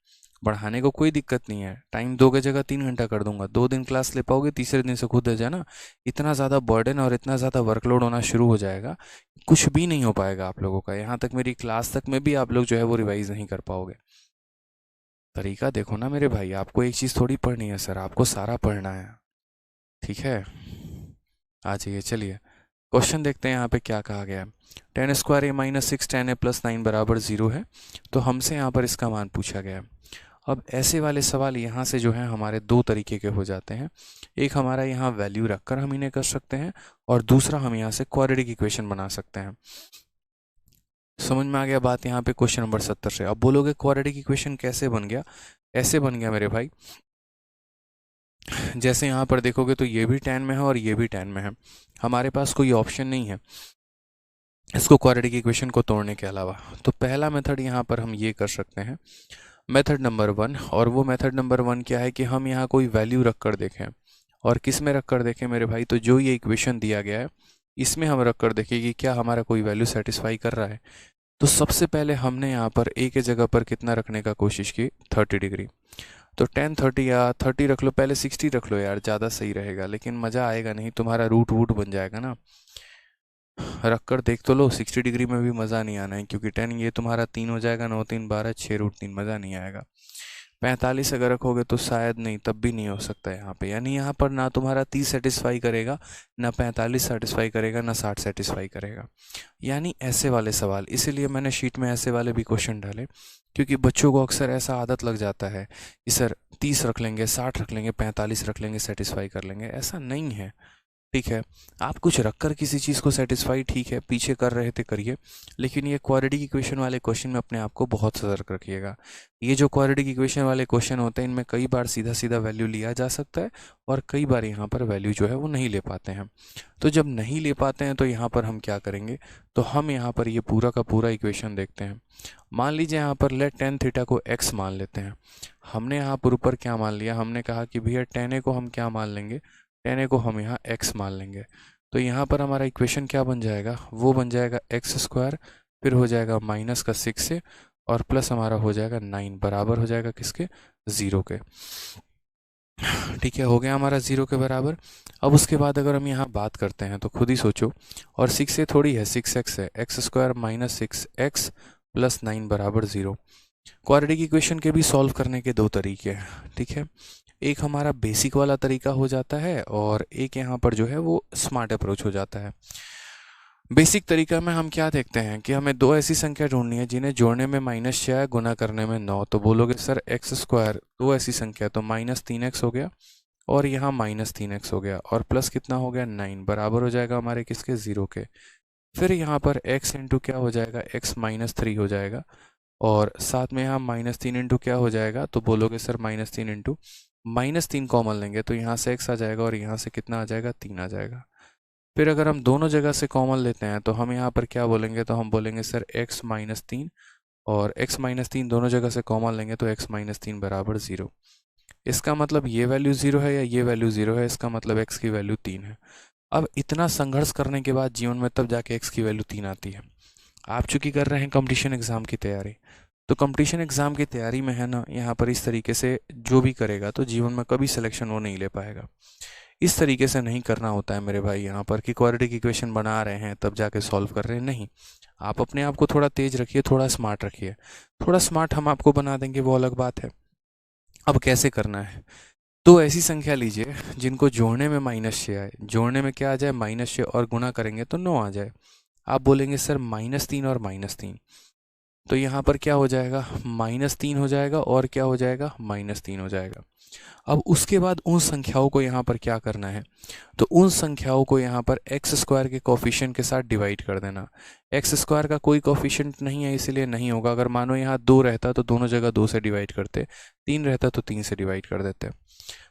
बढ़ाने को कोई दिक्कत नहीं है, टाइम 2 की जगह 3 घंटा कर दूंगा, 2 दिन क्लास ले पाओगे, तीसरे दिन से खुद आ जाना। इतना ज़्यादा बर्डन और इतना ज़्यादा वर्कलोड होना शुरू हो जाएगा, कुछ भी नहीं हो पाएगा आप लोगों का। यहाँ तक मेरी क्लास तक में भी आप लोग जो है वो रिवाइज नहीं कर पाओगे। तरीका देखो ना मेरे भाई, आपको एक चीज़ थोड़ी पढ़नी है सर, आपको सारा पढ़ना है। ठीक है, आ जाइए, चलिए क्वेश्चन देखते हैं यहाँ पे क्या कहा गया है। tan² a - 6 tan a + 9 बराबर 0 है, तो हमसे यहाँ पर इसका मान पूछा गया है। अब ऐसे वाले सवाल यहाँ से जो है हमारे 2 तरीके के हो जाते हैं। एक हमारा यहाँ वैल्यू रखकर हम इन्हें कर सकते हैं, और दूसरा हम यहाँ से क्वाड्रेटिक इक्वेशन बना सकते हैं। समझ में आ गया बात यहाँ पे क्वेश्चन नंबर 70 से। अब बोलोगे क्वाड्रेटिक इक्वेशन कैसे बन गया? ऐसे बन गया मेरे भाई, जैसे यहाँ पर देखोगे तो ये भी tan में है और ये भी tan में है, हमारे पास कोई ऑप्शन नहीं है इसको क्वाड्रेटिक इक्वेशन को तोड़ने के अलावा। तो पहला मेथड यहाँ पर हम ये कर सकते हैं, मेथड नंबर 1। और वो मेथड नंबर 1 क्या है कि हम यहाँ कोई वैल्यू रख कर देखें। और किस में रख कर देखें मेरे भाई? तो जो ये इक्वेशन दिया गया है इसमें हम रख कर देखें कि क्या हमारा कोई वैल्यू सेटिस्फाई कर रहा है। तो सबसे पहले हमने यहाँ पर a के जगह पर कितना रखने का कोशिश की, 30 डिग्री। तो 10 30 या 30 रख लो, पहले 60 रख लो यार, ज़्यादा सही रहेगा, लेकिन मज़ा आएगा नहीं, तुम्हारा रूट वूट बन जाएगा ना। रख कर देख तो लो, 60 डिग्री में भी मज़ा नहीं आना है, क्योंकि 10 ये तुम्हारा 3 हो जाएगा, 9 3 12 6 रूट 3, मज़ा नहीं आएगा। 45 अगर रखोगे तो शायद नहीं, तब भी नहीं हो सकता यहाँ पे, यानी यहाँ पर ना तुम्हारा 30 सेटिस्फाई करेगा, ना 45 सेटिस्फाई करेगा, ना 60 सेटिस्फाई करेगा, यानी ऐसे वाले सवाल। इसीलिए मैंने शीट में ऐसे वाले भी क्वेश्चन डाले, क्योंकि बच्चों को अक्सर ऐसा आदत लग जाता है कि सर 30 रख लेंगे, 60 रख लेंगे, 45 रख लेंगे, सेटिस्फाई कर लेंगे। ऐसा नहीं है, ठीक है। आप कुछ रखकर किसी चीज़ को सेटिस्फाई, ठीक है, पीछे कर रहे थे करिए, लेकिन ये क्वाड्रेटिक इक्वेशन वाले क्वेश्चन में अपने आप को बहुत सतर्क रखिएगा। ये जो क्वाड्रेटिक इक्वेशन वाले क्वेश्चन होते हैं, इनमें कई बार सीधा सीधा वैल्यू लिया जा सकता है, और कई बार यहाँ पर वैल्यू जो है वो नहीं ले पाते हैं। तो जब नहीं ले पाते हैं तो यहाँ पर हम क्या करेंगे, तो हम यहाँ पर ये पूरा का पूरा इक्वेशन देखते हैं। मान लीजिए यहाँ पर लेट टेन थीटा को एक्स मान लेते हैं। हमने यहाँ पर ऊपर क्या मान लिया, हमने कहा कि भैया टेन ए को हम क्या मान लेंगे, टेन ए को हम यहाँ x मान लेंगे। तो यहाँ पर हमारा इक्वेशन क्या बन जाएगा, वो बन जाएगा एक्स स्क्वायर, फिर हो जाएगा माइनस का 6 से, और प्लस हमारा हो जाएगा 9, बराबर हो जाएगा किसके, 0 के। ठीक है, हो गया हमारा 0 के बराबर। अब उसके बाद अगर हम यहाँ बात करते हैं तो खुद ही सोचो, और 6 से थोड़ी है, 6x है, x square minus 6x plus 9 बराबर 0। क्वाड्रेटिक इक्वेशन के भी सॉल्व करने के दो तरीके हैं, ठीक है। एक हमारा बेसिक वाला तरीका हो जाता है, और एक यहाँ पर जो है वो स्मार्ट अप्रोच हो जाता है। बेसिक तरीका में हम क्या देखते हैं कि हमें दो ऐसी संख्या ढूंढनी है जिन्हें जोड़ने में -6 है, गुना करने में 9। तो बोलोगे सर एक्स स्क्वायर, दो ऐसी संख्या, तो -3x हो गया, और यहाँ -3x हो गया, और प्लस कितना हो गया 9, बराबर हो जाएगा हमारे किसके, 0 के। फिर यहाँ पर x इंटू क्या हो जाएगा, x -3 हो जाएगा, और साथ में यहाँ -3 इंटू क्या हो जाएगा, तो बोलोगे सर -3 इंटू -3 कॉमन लेंगे तो यहाँ से x आ जाएगा, और यहाँ से कितना आ जाएगा, 3 आ जाएगा। फिर अगर हम दोनों जगह से कॉमन लेते हैं तो हम यहाँ पर क्या बोलेंगे, तो हम बोलेंगे सर x -3, और x -3 दोनों जगह से कॉमन लेंगे तो x -3 बराबर 0। इसका मतलब ये वैल्यू 0 है या ये वैल्यू 0 है, इसका मतलब x की वैल्यू 3 है। अब इतना संघर्ष करने के बाद जीवन में तब जाके x की वैल्यू 3 आती है। आप चूंकि कर रहे हैं कंपटीशन एग्ज़ाम की तैयारी, तो कंपटीशन एग्ज़ाम की तैयारी में है ना, यहाँ पर इस तरीके से जो भी करेगा तो जीवन में कभी सिलेक्शन वो नहीं ले पाएगा। इस तरीके से नहीं करना होता है मेरे भाई, यहाँ पर कि क्वाड्रेटिक इक्वेशन बना रहे हैं तब जाके सॉल्व कर रहे हैं, नहीं। आप अपने आप को थोड़ा तेज रखिए, थोड़ा स्मार्ट रखिए। थोड़ा स्मार्ट हम आपको बना देंगे, वो अलग बात है। अब कैसे करना है, तो ऐसी संख्या लीजिए जिनको जोड़ने में -6 आए, जोड़ने में क्या आ जाए, -6, और गुणा करेंगे तो 9 आ जाए। आप बोलेंगे सर -3 और -3, तो यहाँ पर क्या हो जाएगा, -3 हो जाएगा, और क्या हो जाएगा, -3 हो जाएगा। अब उसके बाद उन संख्याओं को यहाँ पर क्या करना है, तो उन संख्याओं को यहाँ पर एक्स स्क्वायर के कोफिशिएंट के साथ डिवाइड कर देना। एक्स स्क्वायर का कोई कोफिशिएंट नहीं है, इसलिए नहीं होगा। अगर मानो यहाँ 2 रहता तो दोनों जगह 2 से डिवाइड करते, 3 रहता तो 3 से डिवाइड कर देते।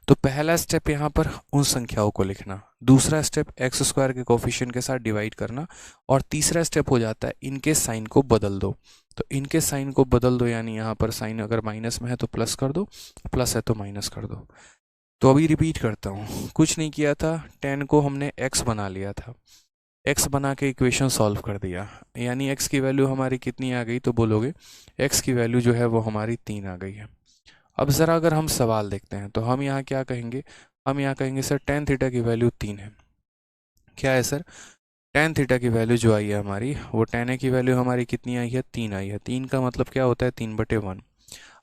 तो पहला स्टेप यहाँ पर उन संख्याओं को लिखना, दूसरा स्टेप एक्स स्क्वायर के कोफिशिएंट के साथ डिवाइड करना, और तीसरा स्टेप हो जाता है इनके साइन को बदल दो। तो इनके साइन को बदल दो, यानी यहाँ पर साइन अगर माइनस में है तो प्लस कर दो, प्लस है तो माइनस कर दो। तो अभी रिपीट करता हूँ, कुछ नहीं किया था, 10 को हमने x बना लिया था, x बना के इक्वेशन सॉल्व कर दिया, यानी x की वैल्यू हमारी कितनी आ गई, तो बोलोगे x की वैल्यू जो है वो हमारी 3 आ गई है। अब ज़रा अगर हम सवाल देखते हैं तो हम यहाँ क्या कहेंगे, हम यहाँ कहेंगे सर tan थीटा की वैल्यू 3 है। क्या है सर, tan थीटा की वैल्यू जो आई है हमारी, वो tan a की वैल्यू हमारी कितनी आई है, 3 आई है। 3 का मतलब क्या होता है, 3/1।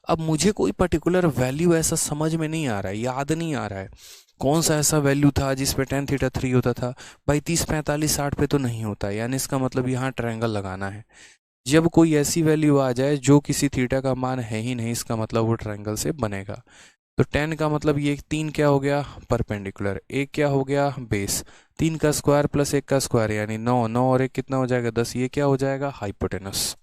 अब मुझे कोई पर्टिकुलर वैल्यू ऐसा समझ में नहीं आ रहा है, याद नहीं आ रहा है कौन सा ऐसा वैल्यू था जिस पे tan थीटा 3 होता था। भाई 30 45 60 पे तो नहीं होता, यानी इसका मतलब यहाँ ट्रायंगल लगाना है। जब कोई ऐसी वैल्यू आ जाए जो किसी थीटा का मान है ही नहीं, इसका मतलब वो ट्रायंगल से बनेगा। तो 10 का मतलब ये 3 क्या हो गया, परपेंडिकुलर, एक क्या हो गया, बेस, 3 का स्क्वायर प्लस 1 का स्क्वायर यानी 9, 9 और 1 कितना हो जाएगा, 10, ये क्या हो जाएगा, हाइपोटेनस।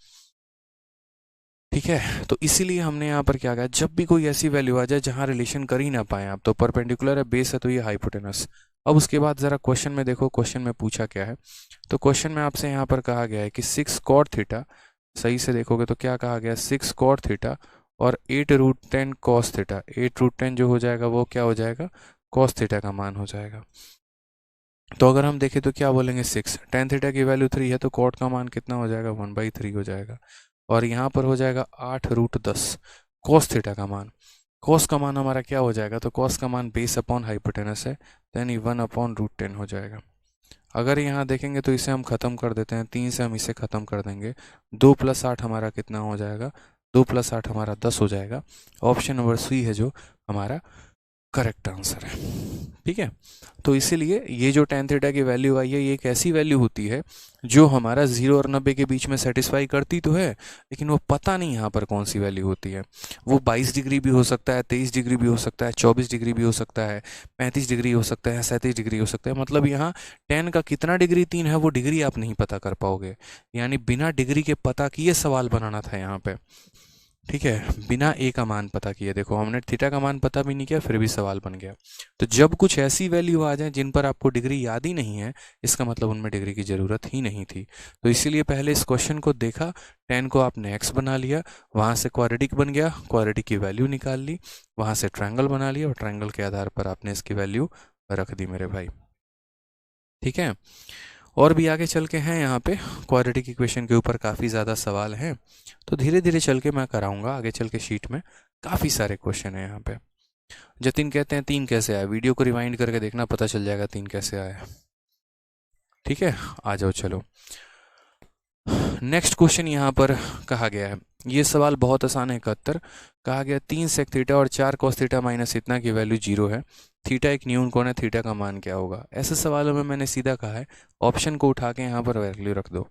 ठीक है, तो इसीलिए हमने यहाँ पर क्या कहा, जब भी कोई ऐसी वैल्यू आ जाए जहाँ रिलेशन कर ही ना पाए आप, तो परपेंडिकुलर है, बेस है, तो ये हाइपोटेनस। अब उसके बाद ज़रा क्वेश्चन में देखो, क्वेश्चन में पूछा क्या है। तो क्वेश्चन में आपसे यहाँ पर कहा गया है कि 6 कॉट थीटा, सही से देखोगे तो क्या कहा गया, 6 कॉट थीटा और 8√10 कॉस थीटा। 8√10 जो हो जाएगा वो क्या हो जाएगा, कॉस थीटा का मान हो जाएगा। तो अगर हम देखें तो क्या बोलेंगे, 6 tan थीटा की वैल्यू 3 है तो कॉट का मान कितना हो जाएगा, 1/3 हो जाएगा। और यहाँ पर हो जाएगा 8√10 कॉस थीटा का मान। कॉस का मान हमारा क्या हो जाएगा, तो कॉस का मान बेस अपॉन हाइपोटेनस है, यानी 1/√10 हो जाएगा। अगर यहाँ देखेंगे तो इसे हम ख़त्म कर देते हैं, 3 से हम इसे ख़त्म कर देंगे, 2 + 8 हमारा कितना हो जाएगा, 2 + 8 हमारा 10 हो जाएगा। ऑप्शन नंबर सी है जो हमारा करेक्ट आंसर है। ठीक है, तो इसीलिए ये जो tan थीटा की वैल्यू आई है, ये एक ऐसी वैल्यू होती है जो हमारा 0 और 90 के बीच में सेटिस्फाई करती तो है, लेकिन वो पता नहीं यहाँ पर कौन सी वैल्यू होती है। वो 22 डिग्री भी हो सकता है, 23 डिग्री भी हो सकता है, 24 डिग्री भी हो सकता है, 35 डिग्री हो सकता है, 37 डिग्री हो सकता है। मतलब यहाँ tan का कितना डिग्री 3 है वो डिग्री आप नहीं पता कर पाओगे, यानी बिना डिग्री के पता किए सवाल बनाना था यहाँ पे। ठीक है, बिना ए का मान पता किए, देखो हमने थीटा का मान पता भी नहीं किया फिर भी सवाल बन गया। तो जब कुछ ऐसी वैल्यू आ जाए जिन पर आपको डिग्री याद ही नहीं है, इसका मतलब उनमें डिग्री की ज़रूरत ही नहीं थी। तो इसीलिए पहले इस क्वेश्चन को देखा, tan को आपने x बना लिया, वहाँ से क्वाड्रेटिक बन गया, क्वाड्रेटिक की वैल्यू निकाल ली, वहाँ से ट्रायंगल बना लिया और ट्रायंगल के आधार पर आपने इसकी वैल्यू रख दी मेरे भाई। ठीक है, और भी आगे चल के हैं यहाँ पे क्वाड्रेटिक इक्वेशन के ऊपर काफ़ी ज़्यादा सवाल हैं, तो धीरे धीरे चल के मैं कराऊंगा आगे चल के। शीट में काफ़ी सारे क्वेश्चन हैं यहाँ पे। जतिन कहते हैं 3 कैसे आया, वीडियो को रिवाइंड करके देखना, पता चल जाएगा 3 कैसे आया। ठीक है, आ जाओ चलो। नेक्स्ट क्वेश्चन यहाँ पर कहा गया है, ये सवाल बहुत आसान है। 71 कहा गया 3 sec थीटा और 4 cos थीटा माइनस इतना की वैल्यू 0 है, थीटा एक न्यून कोण है, थीटा का मान क्या होगा। ऐसे सवालों में मैंने सीधा कहा है ऑप्शन को उठा के यहाँ पर वैल्यू रख दो।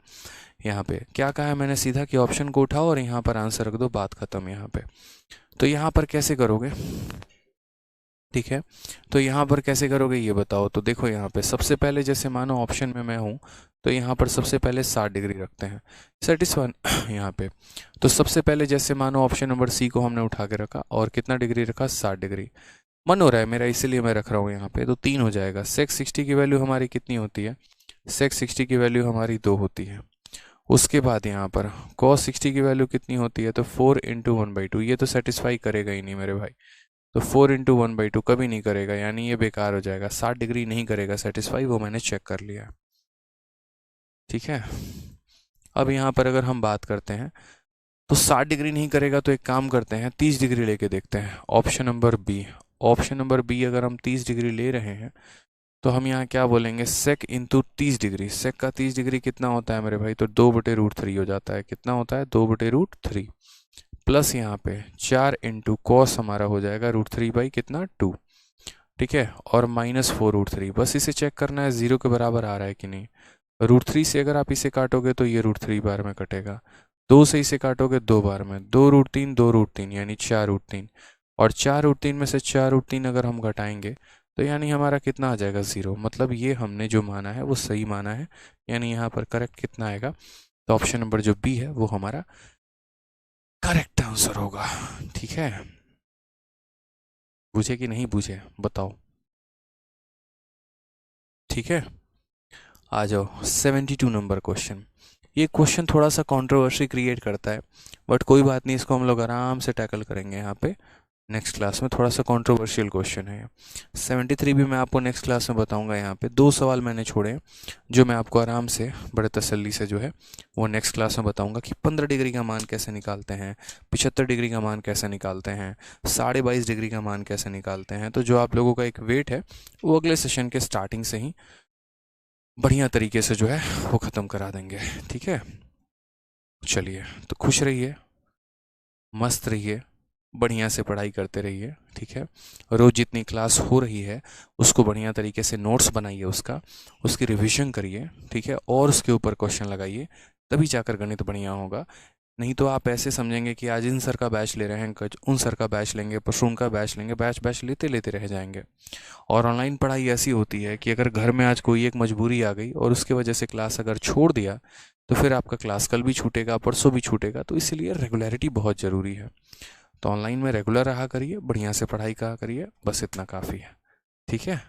यहाँ पे क्या कहा है मैंने सीधा कि ऑप्शन को उठाओ और यहाँ पर आंसर रख दो, बात खत्म यहाँ पे। तो यहाँ पर कैसे करोगे, ठीक है, तो यहाँ पर कैसे करोगे ये बताओ। तो देखो यहाँ पे सबसे पहले जैसे मानो ऑप्शन में मैं हूँ, तो यहाँ पर सबसे पहले 60 डिग्री रखते हैं, सेटिस्फाई यहाँ पे। तो सबसे पहले जैसे मानो ऑप्शन नंबर सी को हमने उठा के रखा और कितना डिग्री रखा, 60 डिग्री। मन हो रहा है मेरा इसीलिए मैं रख रहा हूँ यहाँ पे, तो 3 हो जाएगा। सेक 60 की वैल्यू हमारी कितनी होती है, सेक 60 की वैल्यू हमारी 2 होती है। उसके बाद यहाँ पर cos 60 की वैल्यू कितनी होती है, तो 4 × 1/2। ये तो सेटिस्फाई करेगा ही नहीं मेरे भाई, तो 4 × 1/2 कभी नहीं करेगा, यानी ये बेकार हो जाएगा। 60 डिग्री नहीं करेगा सेटिस्फाई, वो मैंने चेक कर लिया। ठीक है, अब यहाँ पर अगर हम बात करते हैं तो 60 डिग्री नहीं करेगा, तो एक काम करते हैं 30 डिग्री लेके देखते हैं। Option number B, option number B अगर हम 30 डिग्री ले रहे हैं तो हम यहाँ क्या बोलेंगे, सेक इंटू 30 डिग्री। सेक का 30 डिग्री कितना होता है मेरे भाई, तो 2/√3 हो जाता है। कितना होता है, 2/√3 प्लस यहाँ पे 4 × कॉस हमारा हो जाएगा √3 बाई कितना 2। ठीक है, और -4√3, बस इसे चेक करना है 0 के बराबर आ रहा है कि नहीं। √3 से अगर आप इसे काटोगे तो ये √3 बार में कटेगा, 2 से इसे काटोगे 2 बार में, 2√3 2√3 यानी 4√3, और 4√3 में से 4√3 अगर हम घटाएंगे तो यानी हमारा कितना आ जाएगा, 0। मतलब ये हमने जो माना है वो सही माना है, यानी यहाँ पर करेक्ट कितना आएगा, तो ऑप्शन नंबर जो बी है वो हमारा करेक्ट आंसर होगा। ठीक है, बुझे कि नहीं बुझे बताओ। ठीक है, आ जाओ 72 नंबर क्वेश्चन। ये क्वेश्चन थोड़ा सा कंट्रोवर्सी क्रिएट करता है, बट कोई बात नहीं, इसको हम लोग आराम से टैकल करेंगे यहाँ पे नेक्स्ट क्लास में। थोड़ा सा कंट्रोवर्शियल क्वेश्चन है। 73 भी मैं आपको नेक्स्ट क्लास में बताऊंगा। यहाँ पे 2 सवाल मैंने छोड़े हैं जो मैं आपको आराम से बड़े तसल्ली से जो है वो नेक्स्ट क्लास में बताऊंगा कि 15 डिग्री का मान कैसे निकालते हैं, 75 डिग्री का मान कैसे निकालते हैं, 22.5 डिग्री का मान कैसे निकालते हैं। तो जो आप लोगों का एक वेट है वो अगले सेशन के स्टार्टिंग से ही बढ़िया तरीके से जो है वो ख़त्म करा देंगे। ठीक है, चलिए तो खुश रहिए, मस्त रहिए, बढ़िया से पढ़ाई करते रहिए। ठीक है, रोज़ जितनी क्लास हो रही है उसको बढ़िया तरीके से नोट्स बनाइए, उसकी रिवीजन करिए। ठीक है, और उसके ऊपर क्वेश्चन लगाइए, तभी जाकर गणित बढ़िया होगा। नहीं तो आप ऐसे समझेंगे कि आज इन सर का बैच ले रहे हैं, कल उन सर का बैच लेंगे, परसों उनका बैच लेंगे, बैच लेते लेते रह जाएंगे। और ऑनलाइन पढ़ाई ऐसी होती है कि अगर घर में आज कोई एक मजबूरी आ गई और उसकी वजह से क्लास अगर छोड़ दिया तो फिर आपका क्लास कल भी छूटेगा, परसों भी छूटेगा। तो इसीलिए रेगुलरिटी बहुत ज़रूरी है। तो ऑनलाइन में रेगुलर रहा करिए, बढ़िया से पढ़ाई करा करिए, बस इतना काफ़ी है। ठीक है,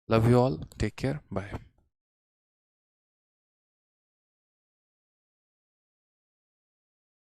love you all, take care, bye.